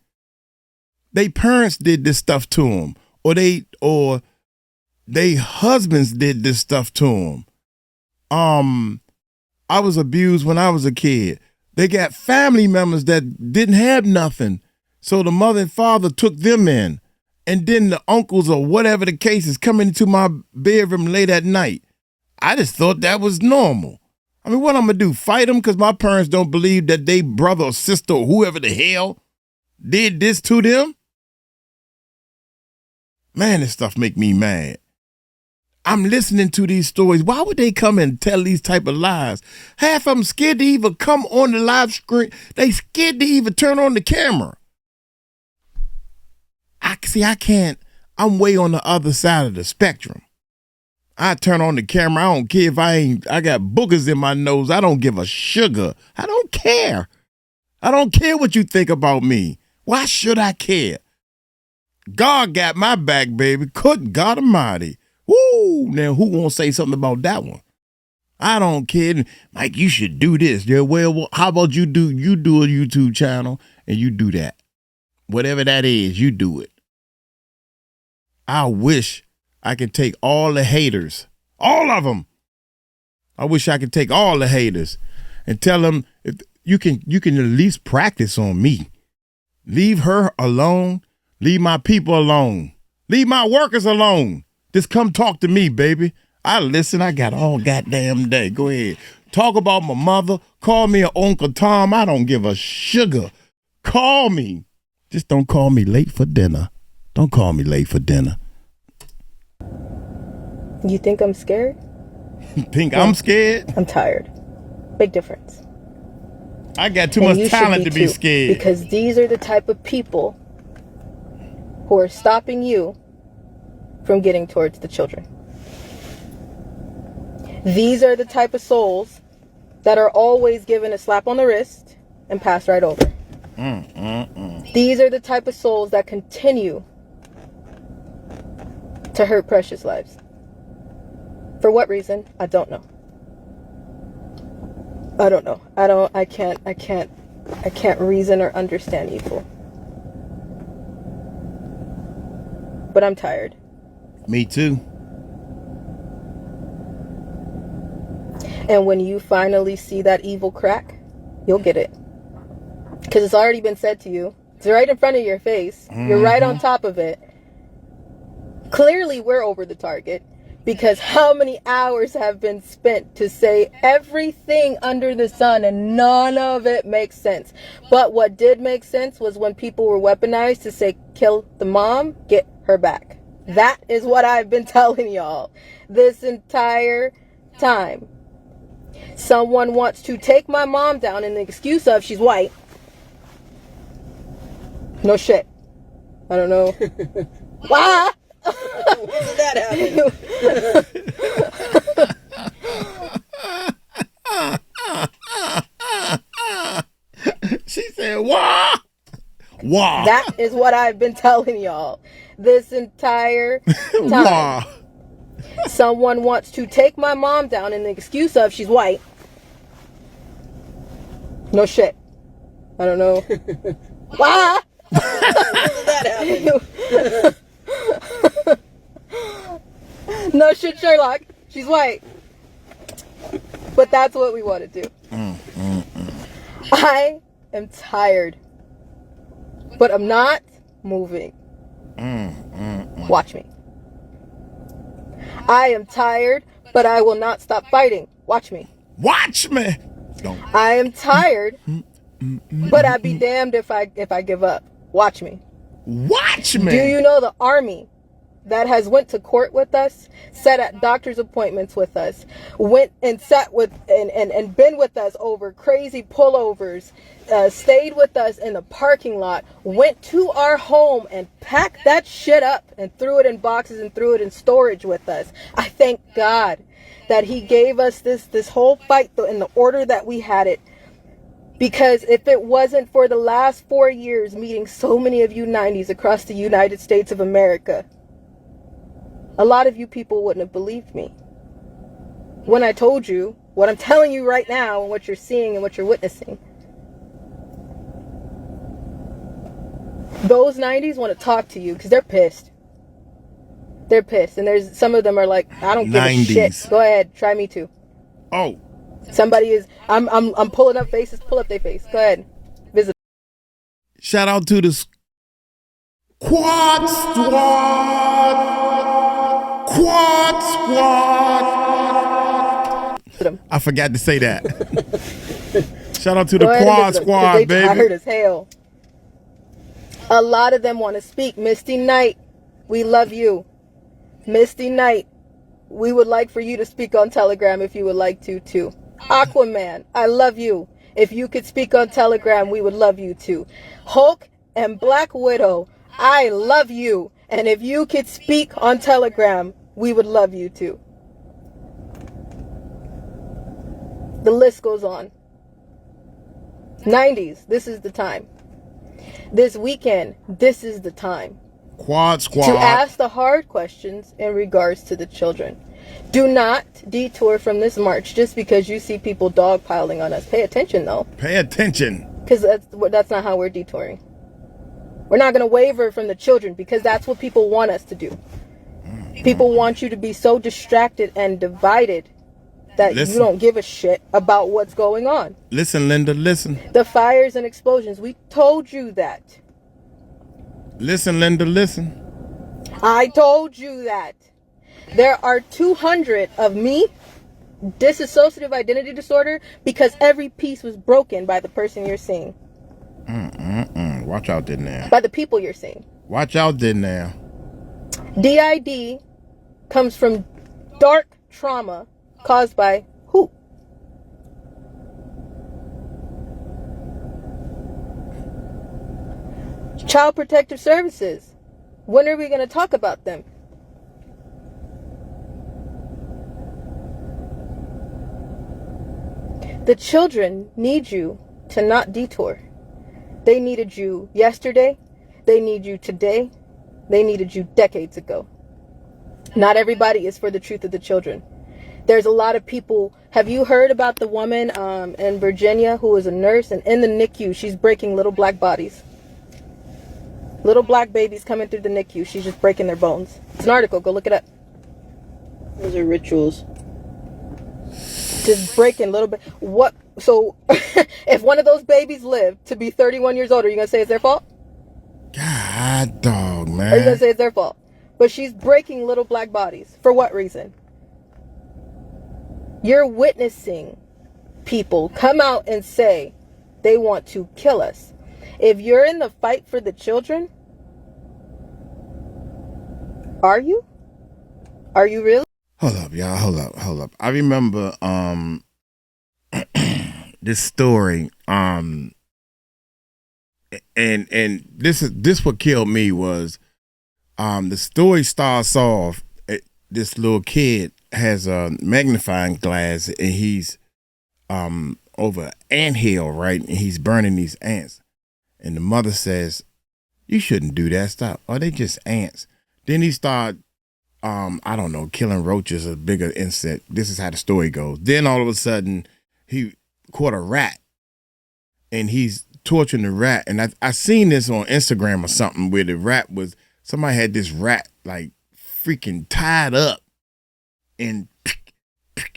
They parents did this stuff to them, or they husbands did this stuff to them. I was abused when I was a kid. They got family members that didn't have nothing, so the mother and father took them in, and then the uncles or whatever the case is coming into my bedroom late at night. I just thought that was normal. I mean, what I'm going to do, fight them because my parents don't believe that they brother or sister or whoever the hell did this to them? Man, this stuff make me mad. I'm listening to these stories. Why would they come and tell these type of lies? Half of them scared to even come on the live screen. They scared to even turn on the camera. I can't. I'm way on the other side of the spectrum. I turn on the camera. I don't care if I got boogers in my nose. I don't give a sugar. I don't care. I don't care what you think about me. Why should I care? God got my back, baby. Good God Almighty. Woo! Now, who won't say something about that one? I don't care. Mike, you should do this. Yeah, well, how about you do a YouTube channel and you do that? Whatever that is, you do it. I wish I could take all the haters, all of them. I wish I could take all the haters and tell them, if you can at least practice on me. Leave her alone. Leave my people alone. Leave my workers alone. Just come talk to me, baby. I listen. I got all goddamn day. Go ahead. Talk about my mother. Call me an Uncle Tom. I don't give a sugar. Call me. Just don't call me late for dinner. Don't call me late for dinner. You think I'm scared? Think I'm scared? I'm tired. Big difference. I got too much talent to be scared. Because these are the type of people who are stopping you from getting towards the children. These are the type of souls that are always given a slap on the wrist and passed right over. These are the type of souls that continue to hurt precious lives. For what reason? I don't know. I don't know. I can't reason or understand evil. But I'm tired. Me too. And when you finally see that evil crack, you'll get it. Because it's already been said to you. It's right in front of your face. You're right on top of it. Clearly, we're over the target. Because how many hours have been spent to say everything under the sun and none of it makes sense. But what did make sense was when people were weaponized to say, kill the mom, get her back. That is what I've been telling y'all this entire time. Someone wants to take my mom down in the excuse of she's white. No shit. I don't know. Why? When did that happen? She said, "Wah, wah." That is what I've been telling y'all this entire time. Wah. Someone wants to take my mom down in the excuse of she's white. No shit. I don't know. Why? When did that happen? No shit, Sherlock. She's white. But that's what we want to do. I am tired. But I'm not moving. Watch me. I am tired, but I will not stop fighting. Watch me. Watch me. I am tired, but I'd be damned if I give up. Watch me. Watch me. Do you know the army that has went to court with us, sat at doctor's appointments with us, went and sat with and been with us over crazy pullovers, stayed with us in the parking lot, went to our home and packed that shit up and threw it in boxes and threw it in storage with us. I thank God that he gave us this whole fight in the order that we had it. Because if it wasn't for the last 4 years meeting so many of you 90s across the United States of America, a lot of you people wouldn't have believed me when I told you what I'm telling you right now and what you're seeing and what you're witnessing. Those 90s want to talk to you because they're pissed. They're pissed. And there's some of them are like, I don't give 90s. a shit. Go ahead. Try me too. Oh. Somebody is, I'm pulling up faces. Pull up their face. Go ahead. Visit. Shout out to the Quad Squad. Quad Squad. I forgot to say that. Shout out to the Quad Squad, they baby. Tired as hell. A lot of them want to speak. Misty Knight, we love you. Misty Knight, we would like for you to speak on Telegram if you would like to too. Aquaman, I love you. If you could speak on Telegram, we would love you too. Hulk and Black Widow, I love you. And if you could speak on Telegram, we would love you too. The list goes on. 90s, this is the time. This weekend, this is the time. Quad Squad. To ask the hard questions in regards to the children. Do not detour from this march just because you see people dogpiling on us. Pay attention, though. Pay attention. Because that's not how we're detouring. We're not going to waver from the children because that's what people want us to do. People want you to be so distracted and divided that you don't give a shit about what's going on. Listen, Linda, listen. The fires and explosions. We told you that. Listen, Linda, listen. I told you that. There are 200 of me, dissociative identity disorder, because every piece was broken by the person you're seeing. Watch out there now. By the people you're seeing. Watch out there now. DID comes from dark trauma caused by who? Child Protective Services. When are we going to talk about them? The children need you to not detour. They needed you yesterday. They need you today. They needed you decades ago. Not everybody is for the truth of the children. There's a lot of people. Have you heard about the woman in Virginia who is a nurse, and in the NICU she's breaking little black bodies? Little black babies coming through the NICU. She's just breaking their bones. It's an article. Go look it up. Those are rituals. Just breaking little bit. What? So, if one of those babies lived to be 31 years old, are you gonna say it's their fault? God, dog, man. Are you gonna say it's their fault? But she's breaking little black bodies. For what reason? You're witnessing people come out and say they want to kill us. If you're in the fight for the children, are you? Are you really? Hold up, y'all. Hold up. I remember this story. And this what killed me was the story starts off. This little kid has a magnifying glass and he's over an anthill, right? And he's burning these ants. And the mother says, "You shouldn't do that. Stop. Oh, they just ants." Then he started, I don't know, killing roaches, a bigger insect. This is how the story goes. Then all of a sudden, he caught a rat, and he's torturing the rat, and I seen this on Instagram or something where the rat was, somebody had this rat like freaking tied up and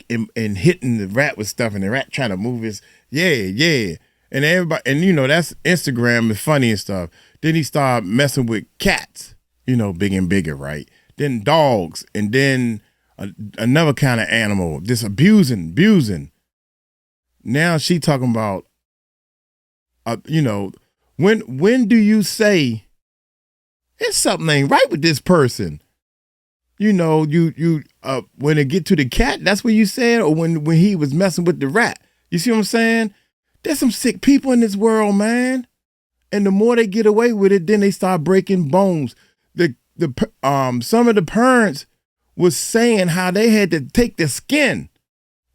hitting the rat with stuff, and the rat trying to move his, yeah. And everybody, and you know, that's Instagram is funny and stuff. Then he started messing with cats, you know, big and bigger, right? Then dogs, and then another kind of animal, just abusing. Now she talking about, you know, when do you say it's something ain't right with this person? You know, you when it get to the cat, that's what you said, or when he was messing with the rat. You see what I'm saying? There's some sick people in this world, man. And the more they get away with it, then they start breaking bones. Some of the parents was saying how they had to take the skin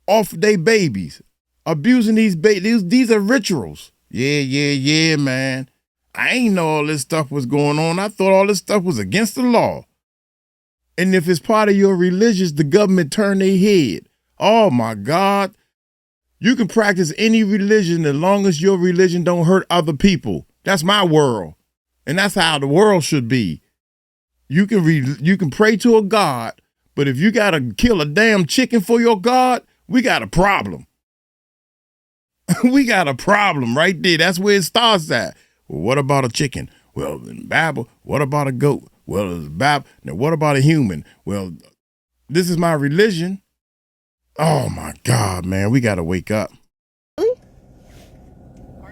off their babies, abusing these babies. These are rituals. Yeah, man. I ain't know all this stuff was going on. I thought all this stuff was against the law. And if it's part of your religion, the government turn their head. Oh my God. You can practice any religion as long as your religion don't hurt other people. That's my world. And that's how the world should be. You can pray to a God, but if you got to kill a damn chicken for your God, we got a problem. We got a problem right there. That's where it starts at. Well, what about a chicken? Well, in the Bible, what about a goat? Well, it's Bible. Now, what about a human? Well, this is my religion. Oh my God, man, we got to wake up. Really?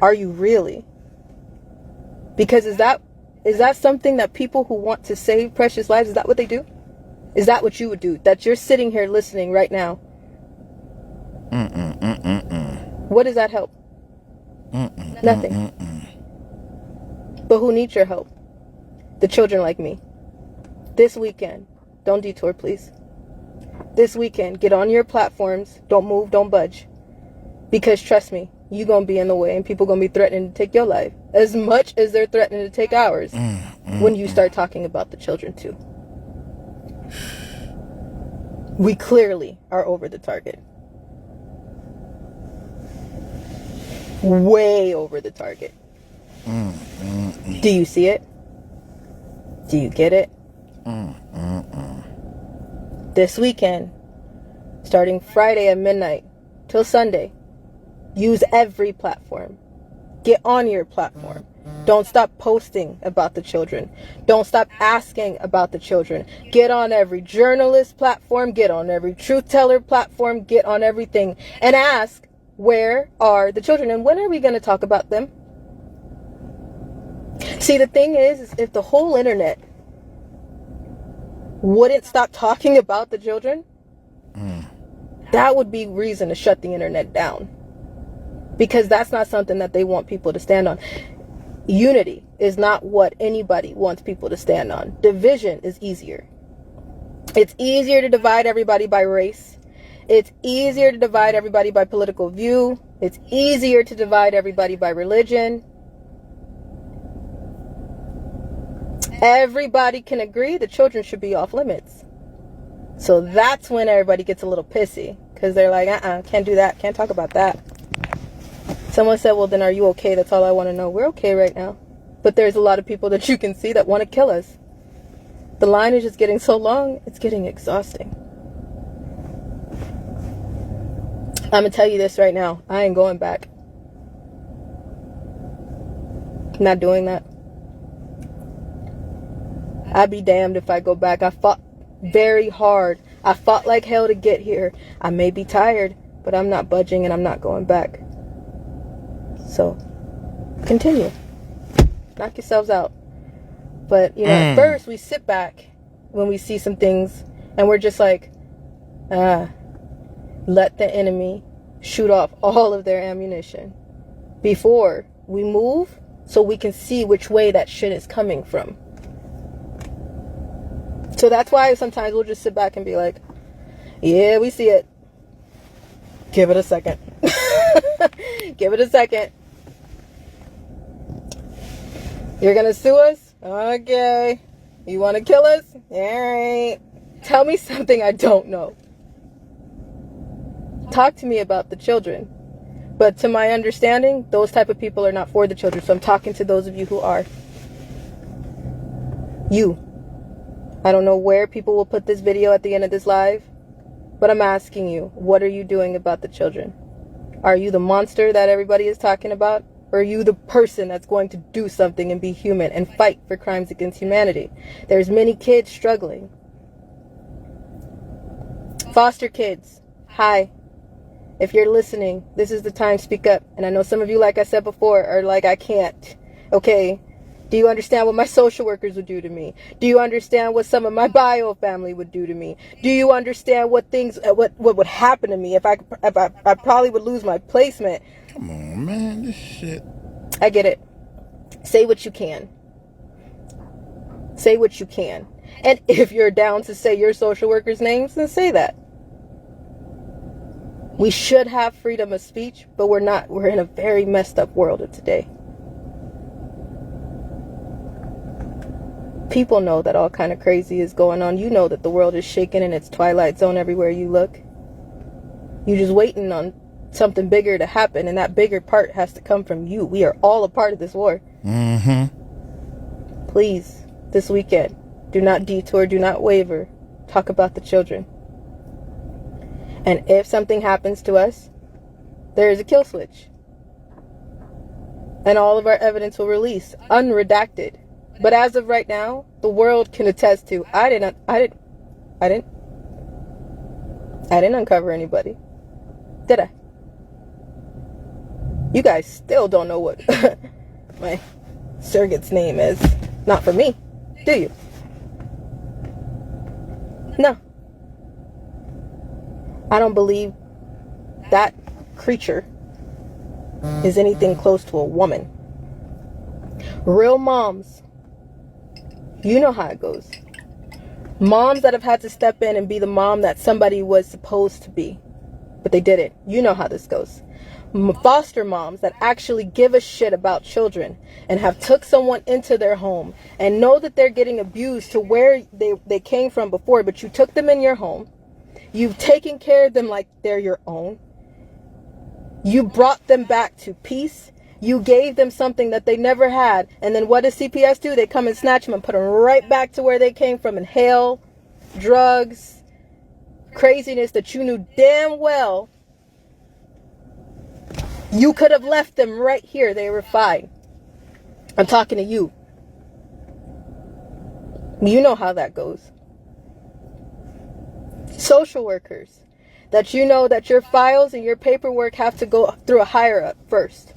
Are you really? Because is that something that people who want to save precious lives, is that what they do? Is that what you would do? That you're sitting here listening right now? What does that help? Nothing. But who needs your help? The children like me. This weekend, don't detour, please. This weekend, get on your platforms. Don't move, don't budge. Because trust me, you're going to be in the way and people going to be threatening to take your life as much as they're threatening to take ours when you start talking about the children too. We clearly are over the target. Way over the target. Do you see it? Do you get it? This weekend, starting Friday at midnight till Sunday, use every platform. Get on your platform. Don't stop posting about the children. Don't stop asking about the children. Get on every journalist platform. Get on every truth teller platform. Get on everything and ask, where are the children and when are we going to talk about them? See, the thing is if the whole internet wouldn't stop talking about the children, that would be reason to shut the internet down. Because that's not something that they want people to stand on. Unity is not what anybody wants people to stand on. Division is easier. It's easier to divide everybody by race. It's easier to divide everybody by political view. It's easier to divide everybody by religion. Everybody can agree the children should be off limits. So that's when everybody gets a little pissy. Because they're like, can't do that. Can't talk about that. Someone said, well, then are you okay? That's all I want to know. We're okay right now. But there's a lot of people that you can see that want to kill us. The line is just getting so long, it's getting exhausting. I'm going to tell you this right now. I ain't going back. I'm not doing that. I'd be damned if I go back. I fought very hard. I fought like hell to get here. I may be tired, but I'm not budging and I'm not going back. So, continue. Knock yourselves out. But, you know, at first we sit back when we see some things and we're just like, let the enemy shoot off all of their ammunition before we move so we can see which way that shit is coming from. So that's why sometimes we'll just sit back and be like, yeah, we see it. Give it a second. Give it a second. You're going to sue us? Okay. You want to kill us? All right. Tell me something I don't know. Talk to me about the children. But to my understanding, those type of people are not for the children. So I'm talking to those of you who are. You. I don't know where people will put this video at the end of this live, but I'm asking you, what are you doing about the children? Are you the monster that everybody is talking about? Or are you the person that's going to do something and be human and fight for crimes against humanity? There's many kids struggling. Foster kids, hi. If you're listening, this is the time to speak up. And I know some of you, like I said before, are like, I can't. Okay. Do you understand what my social workers would do to me? Do you understand what some of my bio family would do to me? Do you understand what things, what would happen to me if I probably would lose my placement? Come on, man, this shit. I get it. Say what you can. Say what you can. And if you're down to say your social workers' names, then say that. We should have freedom of speech, but we're not. We're in a very messed up world of today. People know that all kind of crazy is going on. You know that the world is shaking in its twilight zone everywhere you look. You're just waiting on something bigger to happen, and that bigger part has to come from you. We are all a part of this war. Please, this weekend, do not detour, do not waver. Talk about the children. And if something happens to us, there is a kill switch. And all of our evidence will release, unredacted. But as of right now, the world can attest to, I didn't uncover anybody. Did I? You guys still don't know what my surrogate's name is. Not for me, do you? No. I don't believe that creature is anything close to a woman. Real moms, you know how it goes. Moms that have had to step in and be the mom that somebody was supposed to be, but they didn't. You know how this goes. Foster moms that actually give a shit about children and have took someone into their home and know that they're getting abused to where they came from before, but you took them in your home. You've taken care of them like they're your own. You brought them back to peace. You gave them something that they never had. And then what does CPS do? They come and snatch them and put them right back to where they came from in hell, drugs, craziness that you knew damn well you could have left them right here. They were fine. I'm talking to you. You know how that goes. Social workers, that you know that your files and your paperwork have to go through a higher up first.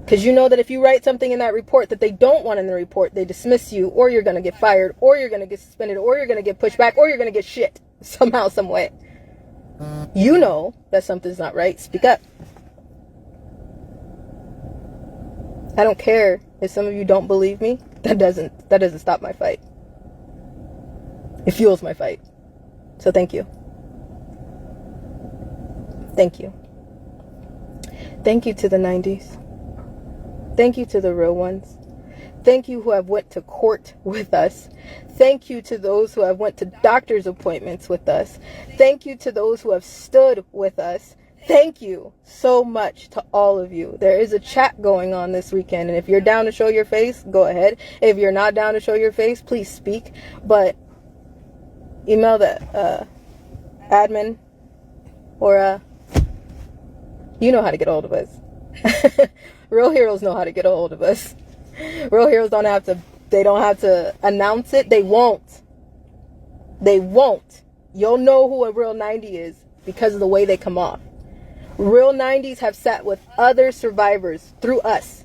Because you know that if you write something in that report that they don't want in the report, they dismiss you, or you're going to get fired, or you're going to get suspended, or you're going to get pushed back, or you're going to get shit somehow, some way. You know that something's not right. Speak up. I don't care if some of you don't believe me. That doesn't stop my fight. It fuels my fight. So thank you. Thank you. Thank you to the 90s. Thank you to the real ones. Thank you who have went to court with us. Thank you to those who have went to doctor's appointments with us. Thank you to those who have stood with us. Thank you so much to all of you. There is a chat going on this weekend, and if you're down to show your face, go ahead. If you're not down to show your face, please speak. But email the admin, or you know how to get a hold of us. Real heroes know how to get a hold of us. Real heroes don't have to announce it. They won't. You'll know who a real 90 is because of the way they come off. Real 90s have sat with other survivors through us.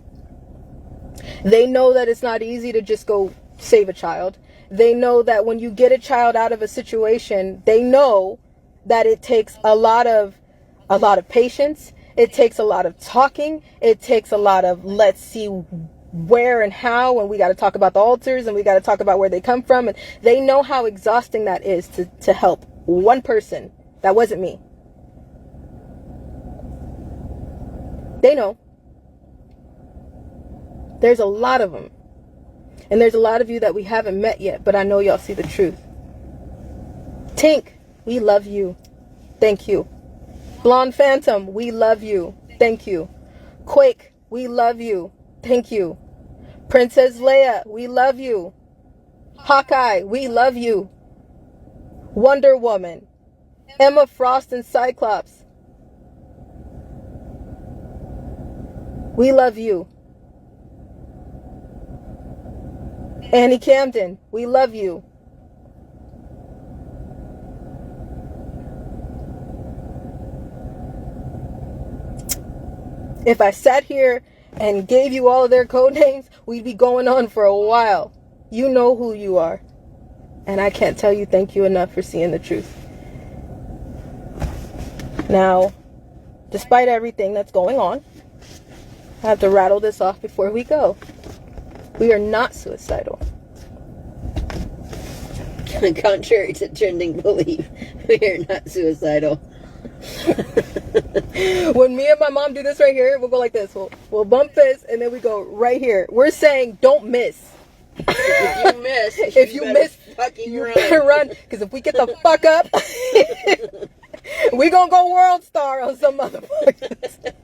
They know that it's not easy to just go save a child. They know that when you get a child out of a situation, they know that it takes a lot of patience. It takes a lot of talking. It takes a lot of let's see where and how, and we got to talk about the altars, and we got to talk about where they come from. And they know how exhausting that is to help one person. That wasn't me. They know. There's a lot of them. And there's a lot of you that we haven't met yet, but I know y'all see the truth. Tink, we love you. Thank you. Blonde Phantom, we love you. Thank you. Quake, we love you. Thank you. Princess Leia, we love you. Hawkeye, we love you. Wonder Woman, Emma Frost and Cyclops, we love you. Annie Camden, we love you. If I sat here and gave you all of their code names, we'd be going on for a while. You know who you are. And I can't tell you thank you enough for seeing the truth. Now, despite everything that's going on, I have to rattle this off before we go. We are not suicidal. Contrary to trending belief, we are not suicidal. When me and my mom do this right here, we'll go like this. We'll bump this, and then we go right here. We're saying don't miss. If you miss, fucking you run. better run. Because if we get the fuck up, we gonna go world star on some motherfuckers.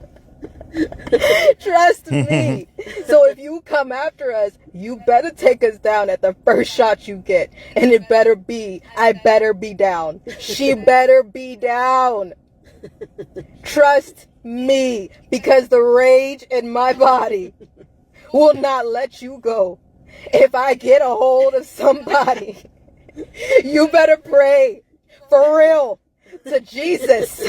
Trust me. So if you come after us, you better take us down at the first shot you get. And it better be, I better be down. She better be down. Trust me. Because the rage in my body will not let you go. If I get a hold of somebody, you better pray for real to Jesus.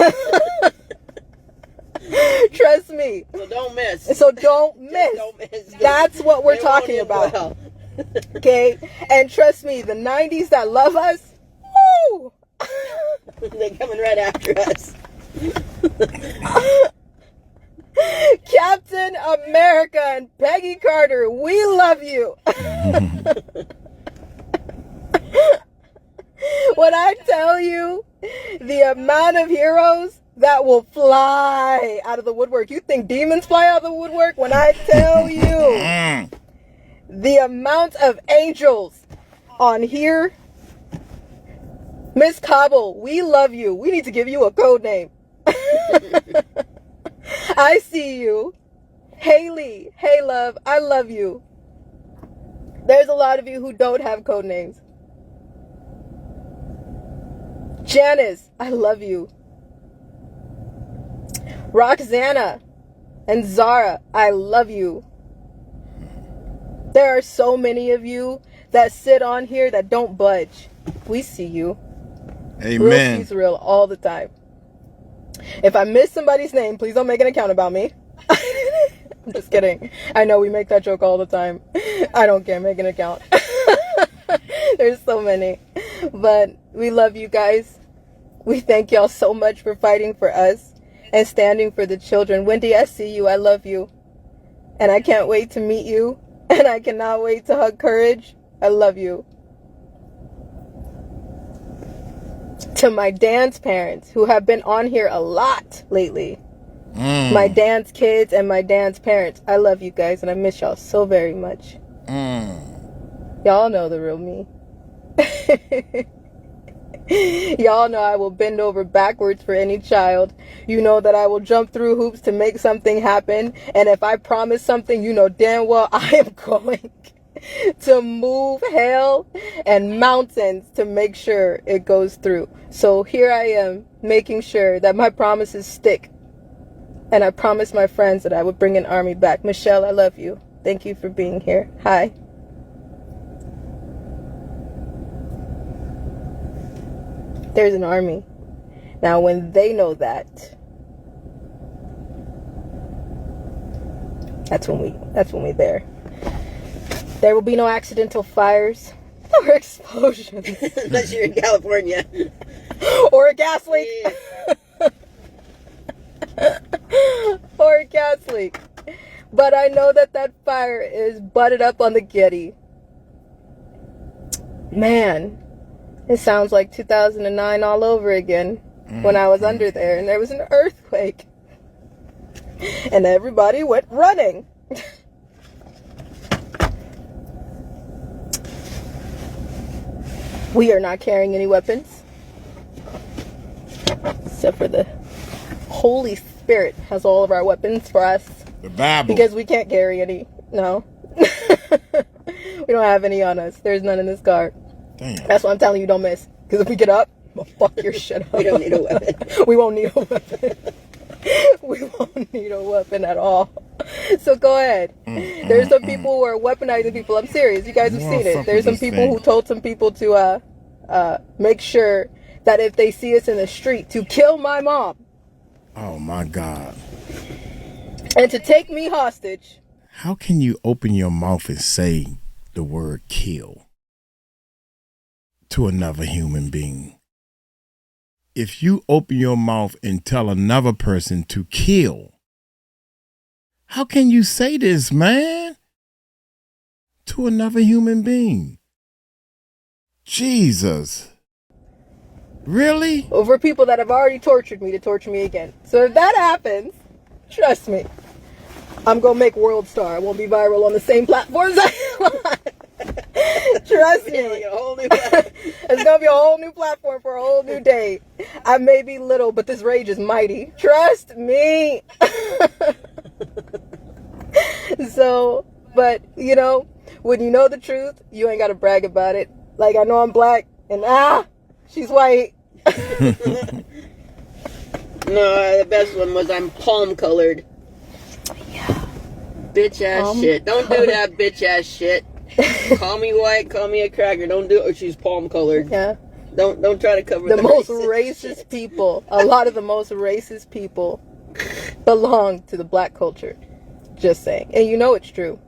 Trust me. So don't miss. So don't miss. Don't miss. That's what we're talking about. Well. Okay? And trust me, the 90s that love us, woo! They're coming right after us. Captain America and Peggy Carter, we love you. When I tell you the amount of heroes that will fly out of the woodwork. You think demons fly out of the woodwork? When I tell you the amount of angels on here. Miss Cobble, we love you. We need to give you a code name. I see you. Haley, hey love, I love you. There's a lot of you who don't have code names. Janice, I love you. Roxana and Zara, I love you. There are so many of you that sit on here that don't budge. We see you. Amen. Real sees real all the time. If I miss somebody's name, please don't make an account about me. I'm just kidding. I know we make that joke all the time. I don't care. Make an account. There's so many. But we love you guys. We thank y'all so much for fighting for us and standing for the children. Wendy, I see you. I love you. And I can't wait to meet you. And I cannot wait to hug Courage. I love you. To my dance parents who have been on here a lot lately. My dance kids and my dance parents. I love you guys and I miss y'all so very much. Y'all know the real me. Y'all know I will bend over backwards for any child. You know that I will jump through hoops to make something happen. And if I promise something, you know damn well I am going to move hell and mountains to make sure it goes through. So here I am making sure that my promises stick. And I promised my friends that I would bring an army back. Michelle, I love you. Thank you for being here. Hi. There's an army. Now, when they know that, that's when we there. There will be no accidental fires or explosions. Unless you're in California. Or a gas leak. Or a gas leak. But I know that that fire is butted up on the Getty. Man, it sounds like 2009 all over again. When I was under there and there was an earthquake. And everybody went running. We are not carrying any weapons. Except for the holy Spirit has all of our weapons for us. The Bible. Because we can't carry any. No. We don't have any on us. There's none in this car. Damn. That's why I'm telling you, don't miss. Because if we get up, we'll fuck your shit up. We don't need a weapon. We won't need a weapon. We won't need a weapon at all. So go ahead. There's some people who are weaponizing people. I'm serious. You guys have seen it. There's some people who told some people to make sure that if they see us in the street, to kill my mom. Oh my God. And to take me hostage. How can you open your mouth and say the word kill to another human being? If you open your mouth and tell another person to kill, how can you say this, man, to another human being? Jesus. Really? Over people that have already tortured me to torture me again. So if that happens, trust me, I'm going to make World Star. I won't be viral on the same platforms I want. Trust me. It's going to be a whole new platform for a whole new day. I may be little, but this rage is mighty. Trust me. So, but, you know, when you know the truth, you ain't got to brag about it. Like, I know I'm black, and she's white. No, the best one was I'm palm colored. Yeah. Bitch ass shit. Don't do that bitch ass shit. Call me white, call me a cracker. Don't do it. Or she's palm colored. Yeah. Don't try to cover The most racist racist people. A lot of the most racist people belong to the black culture. Just saying. And you know it's true.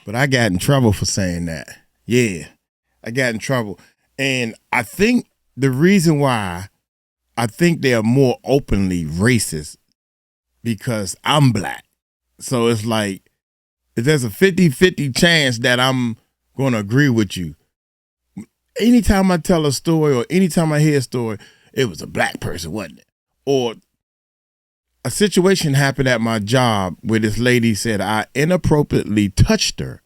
But I got in trouble for saying that. Yeah, I got in trouble. And I think the reason why I think they are more openly racist because I'm black. So it's like, if there's a 50-50 chance that I'm going to agree with you. Anytime I tell a story or anytime I hear a story, it was a black person, wasn't it? Or a situation happened at my job where this lady said I inappropriately touched her.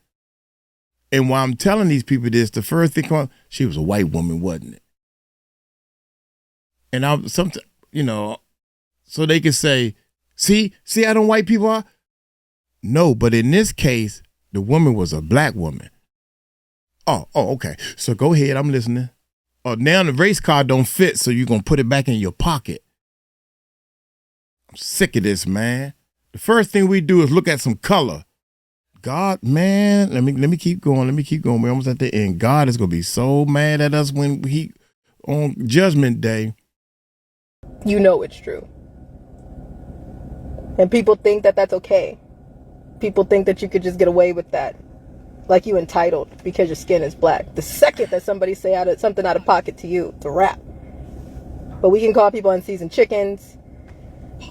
And while I'm telling these people this, the first thing on, she was a white woman, wasn't it? And I sometimes, you know, so they could say, see how them white people are? No, but in this case, the woman was a black woman. Oh, okay. So go ahead, I'm listening. Oh, now the race card don't fit, so you're gonna put it back in your pocket. I'm sick of this, man. The first thing we do is look at some color. God, man, let me keep going. We're almost at the end. God is gonna be so mad at us when he on Judgment Day. You know it's true. And people think that that's okay. People think that you could just get away with that. Like you entitled because your skin is black. The second that somebody say something out of pocket to you, it's a wrap. But we can call people unseasoned chickens,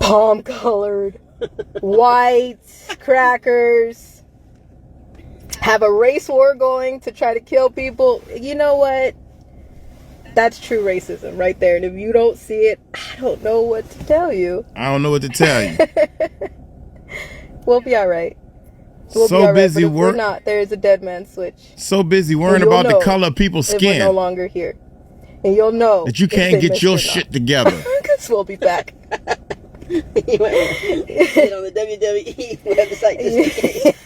palm colored, white, crackers, have a race war going to try to kill people. You know what? That's true racism right there. And if you don't see it, I don't know what to tell you. I don't know what to tell you. We'll be all right. We'll so be all right, busy but if we're work. not, there is a dead man switch. So busy worrying about the color of people's If skin. we're no longer here. And you'll know that you can't get your shit together. Because we'll be back. You might get on the WWE website just in case.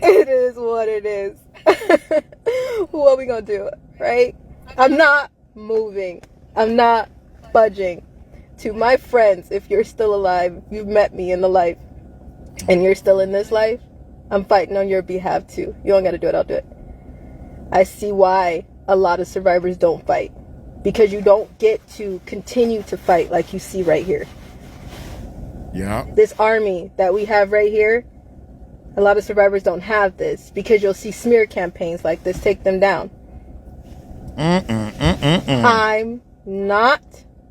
It is what it is. What are we going to do, right? I'm not moving. I'm not budging. To my friends, if you're still alive, you've met me in the life, and you're still in this life, I'm fighting on your behalf too. You don't got to do it, I'll do it. I see why a lot of survivors don't fight. Because you don't get to continue to fight like you see right here. Yeah. This army that we have right here, a lot of survivors don't have this because you'll see smear campaigns like this take them down. I'm not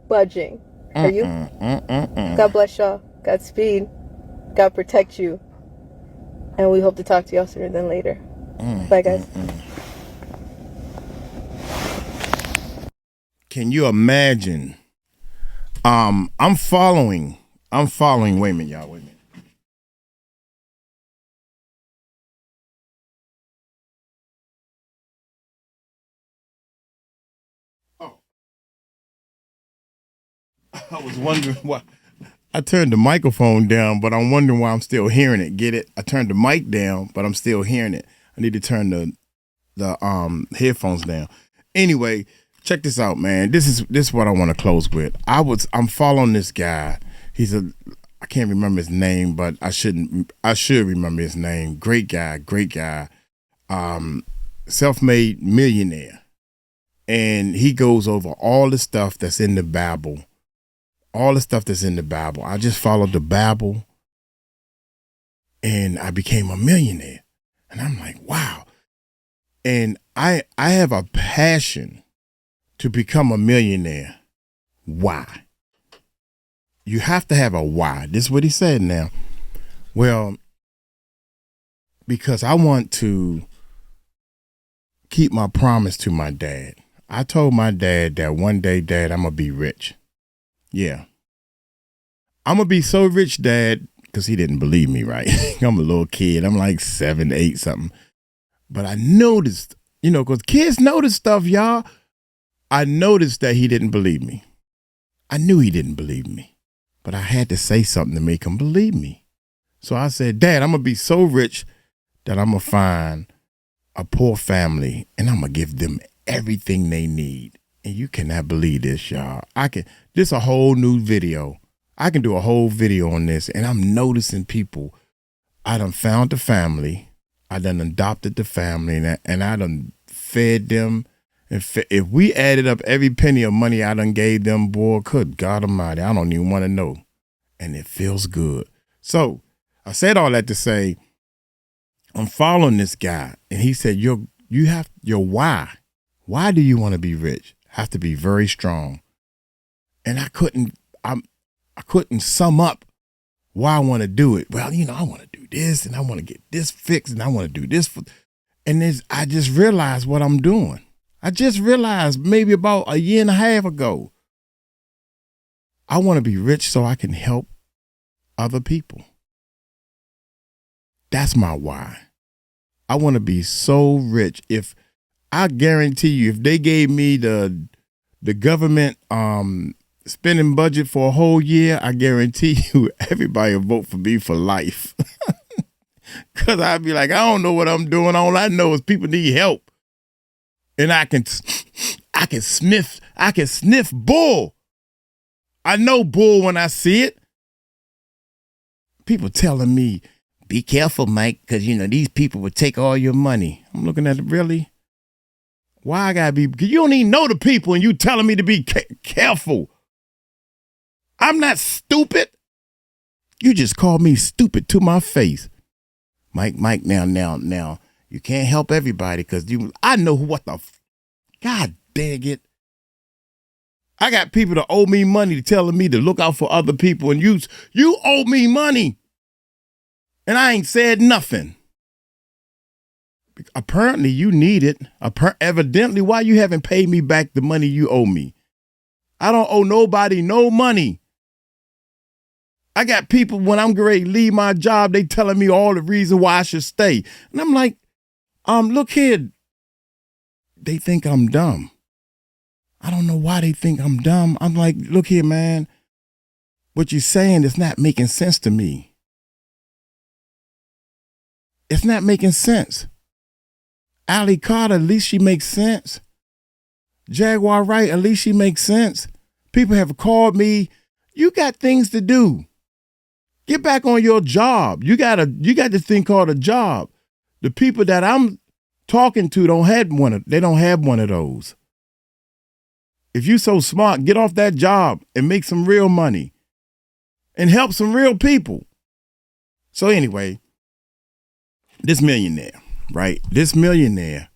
budging. Are you? God bless y'all. Godspeed. God protect you. And we hope to talk to y'all sooner than later. Bye, guys. Can you imagine? I'm following. Wait a minute, y'all. Wait a minute. I was wondering why. I turned the microphone down, but I'm wondering why I'm still hearing it. Get it? I turned the mic down, but I'm still hearing it. I need to turn the headphones down. Anyway, check this out, man. This is what I want to close with. I'm following this guy. I can't remember his name, but I should remember his name. Great guy. Self-made millionaire. And he goes over all the stuff that's in the Bible. All the stuff that's in the Bible. I just followed the Bible and I became a millionaire. And I'm like, wow. And I have a passion to become a millionaire. Why? You have to have a why. This is what he said now. Well, because I want to keep my promise to my dad. I told my dad that one day, Dad, I'm going to be rich. Yeah. I'm going to be so rich, Dad, because he didn't believe me, right? I'm a little kid. I'm like 7, 8 something. But I noticed, because kids notice stuff, y'all. I noticed that he didn't believe me. I knew he didn't believe me. But I had to say something to make him believe me. So I said, Dad, I'm going to be so rich that I'm going to find a poor family and I'm going to give them everything they need. And you cannot believe this, y'all. This a whole new video. I can do a whole video on this, and I'm noticing people. I done found the family. I done adopted the family, and I done fed them. And if we added up every penny of money I done gave them, boy, good God Almighty, I don't even want to know. And it feels good. So I said all that to say, I'm following this guy, and he said, you have your why. Why do you want to be rich? Have to be very strong. And I couldn't sum up why I want to do it. Well, I want to do this and I want to get this fixed and I want to do this. I just realized what I'm doing. I just realized maybe about a year and a half ago. I want to be rich so I can help other people. That's my why. I want to be so rich. If I guarantee you, if they gave me the government spending budget for a whole year, I guarantee you everybody will vote for me for life. Because I'd be like, I don't know what I'm doing. All I know is people need help. And I can sniff bull. I know bull when I see it. People telling me, be careful, Mike, because, these people would take all your money. I'm looking at it, really? Why I gotta be? You don't even know the people and you telling me to be careful. I'm not stupid. You just called me stupid to my face. Mike, now. You can't help everybody because I know what God dang it. I got people that owe me money telling me to look out for other people, and you owe me money. And I ain't said nothing. Apparently you need it. Evidently, why you haven't paid me back the money you owe me? I don't owe nobody no money. I got people, when I'm ready to leave my job, they telling me all the reason why I should stay. And I'm like, look here. They think I'm dumb. I don't know why they think I'm dumb. I'm like, look here, man. What you're saying is not making sense to me. It's not making sense. Allie Carter, at least she makes sense. Jaguar Wright, at least she makes sense. People have called me. You got things to do. Get back on your job. You got this thing called a job. The people that I'm talking to don't have one of those. If you so smart, get off that job and make some real money and help some real people. So anyway, this millionaire, right? This millionaire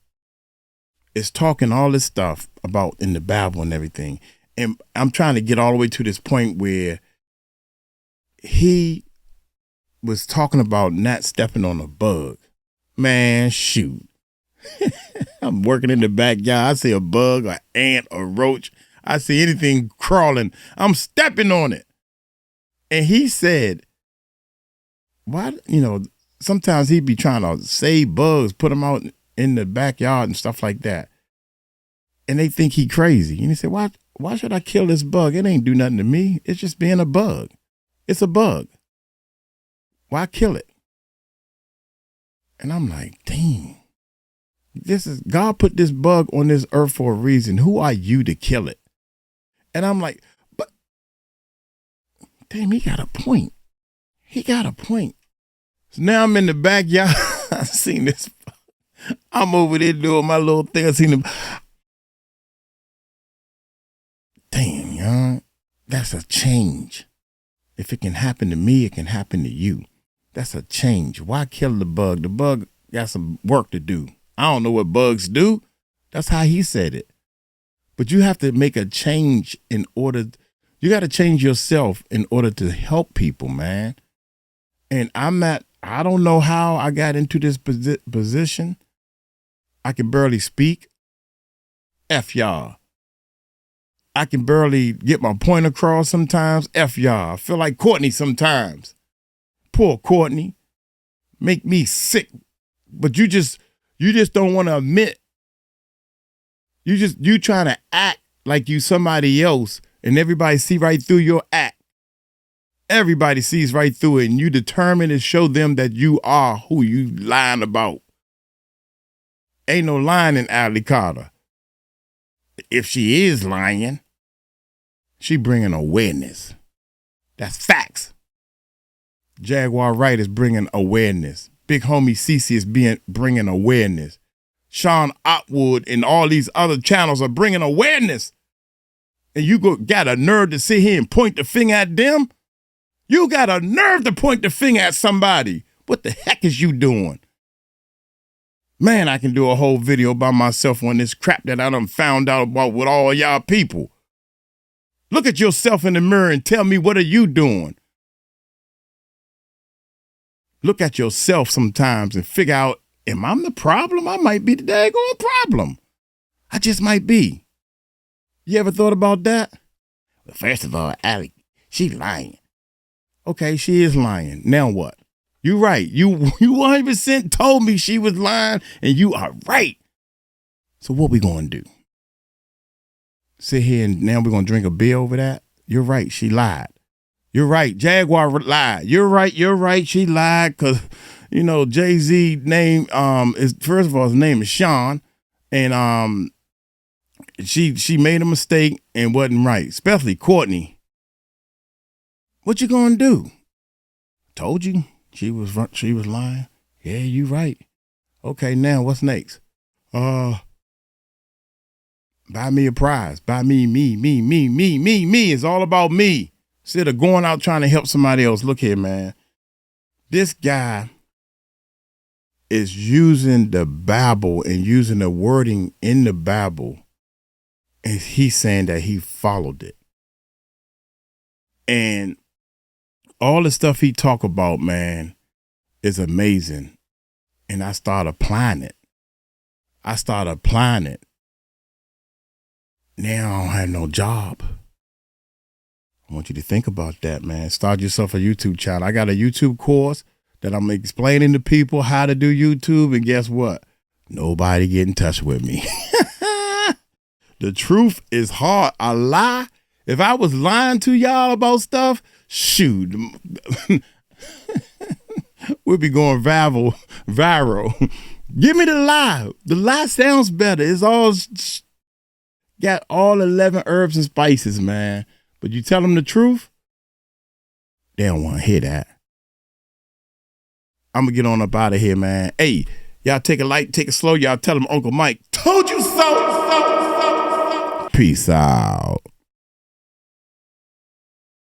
is talking all this stuff about in the Bible and everything. And I'm trying to get all the way to this point where he was talking about not stepping on a bug. Man, shoot. I'm working in the backyard. I see a bug, an ant, a roach. I see anything crawling. I'm stepping on it. And he said, why, sometimes he'd be trying to save bugs, put them out in the backyard and stuff like that. And they think he crazy. And he said, why should I kill this bug? It ain't do nothing to me. It's just being a bug. It's a bug. Why kill it? And I'm like, dang, God put this bug on this earth for a reason. Who are you to kill it? And I'm like, but damn, he got a point. He got a point. So now I'm in the backyard. I seen this. I'm over there doing my little thing. I seen him. Damn, young, that's a change. If it can happen to me, it can happen to you. That's a change. Why kill the bug? The bug got some work to do. I don't know what bugs do. That's how he said it. But you have to make a change you got to change yourself in order to help people, man. And I don't know how I got into this position. I can barely speak. F y'all. I can barely get my point across sometimes. F y'all. I feel like Courtney sometimes. Poor Courtney. Make me sick. But you just don't want to admit. You trying to act like you somebody else and everybody see right through your act. Everybody sees right through it and you determined to show them that you are who you lying about. Ain't no lying in Allie Carter. If she is lying, she bringing awareness. That's facts. Jaguar Wright is bringing awareness. Big homie Cece is bringing awareness. Sean Otwood and all these other channels are bringing awareness. And you got a nerve to sit here and point the finger at them? You got a nerve to point the finger at somebody. What the heck is you doing? Man, I can do a whole video by myself on this crap that I done found out about with all y'all people. Look at yourself in the mirror and tell me, what are you doing? Look at yourself sometimes and figure out, am I the problem? I might be the daggone problem. I just might be. You ever thought about that? Well, first of all, Allie, she lying. Okay, she is lying. Now what? You right. You 100% told me she was lying, and you are right. So what we gonna do? Sit here and now we're gonna drink a beer over that? You're right. She lied. You're right. Jaguar lied. You're right. She lied because, Jay-Z name is, first of all, his name is Sean, and she made a mistake and wasn't right. Especially Courtney. What you gonna do? Told you she was lying. Yeah, you right. Okay, now what's next? Buy me a prize. Buy me. It's all about me. Instead of going out trying to help somebody else. Look here, man. This guy is using the Bible and using the wording in the Bible. And he's saying that he followed it. And all the stuff he talk about, man, is amazing. And I started applying it. Now I don't have no job. I want you to think about that, man. Start yourself a YouTube channel. I got a YouTube course that I'm explaining to people how to do YouTube. And guess what? Nobody get in touch with me. The truth is hard. A lie. If I was lying to y'all about stuff, shoot, we'll be going viral. Give me the lie. The lie sounds better. It's all got all 11 herbs and spices, man. But you tell them the truth, they don't want to hear that. I'm going to get on up out of here, man. Hey, y'all take it light, take it slow. Y'all tell them Uncle Mike told you so. Peace out.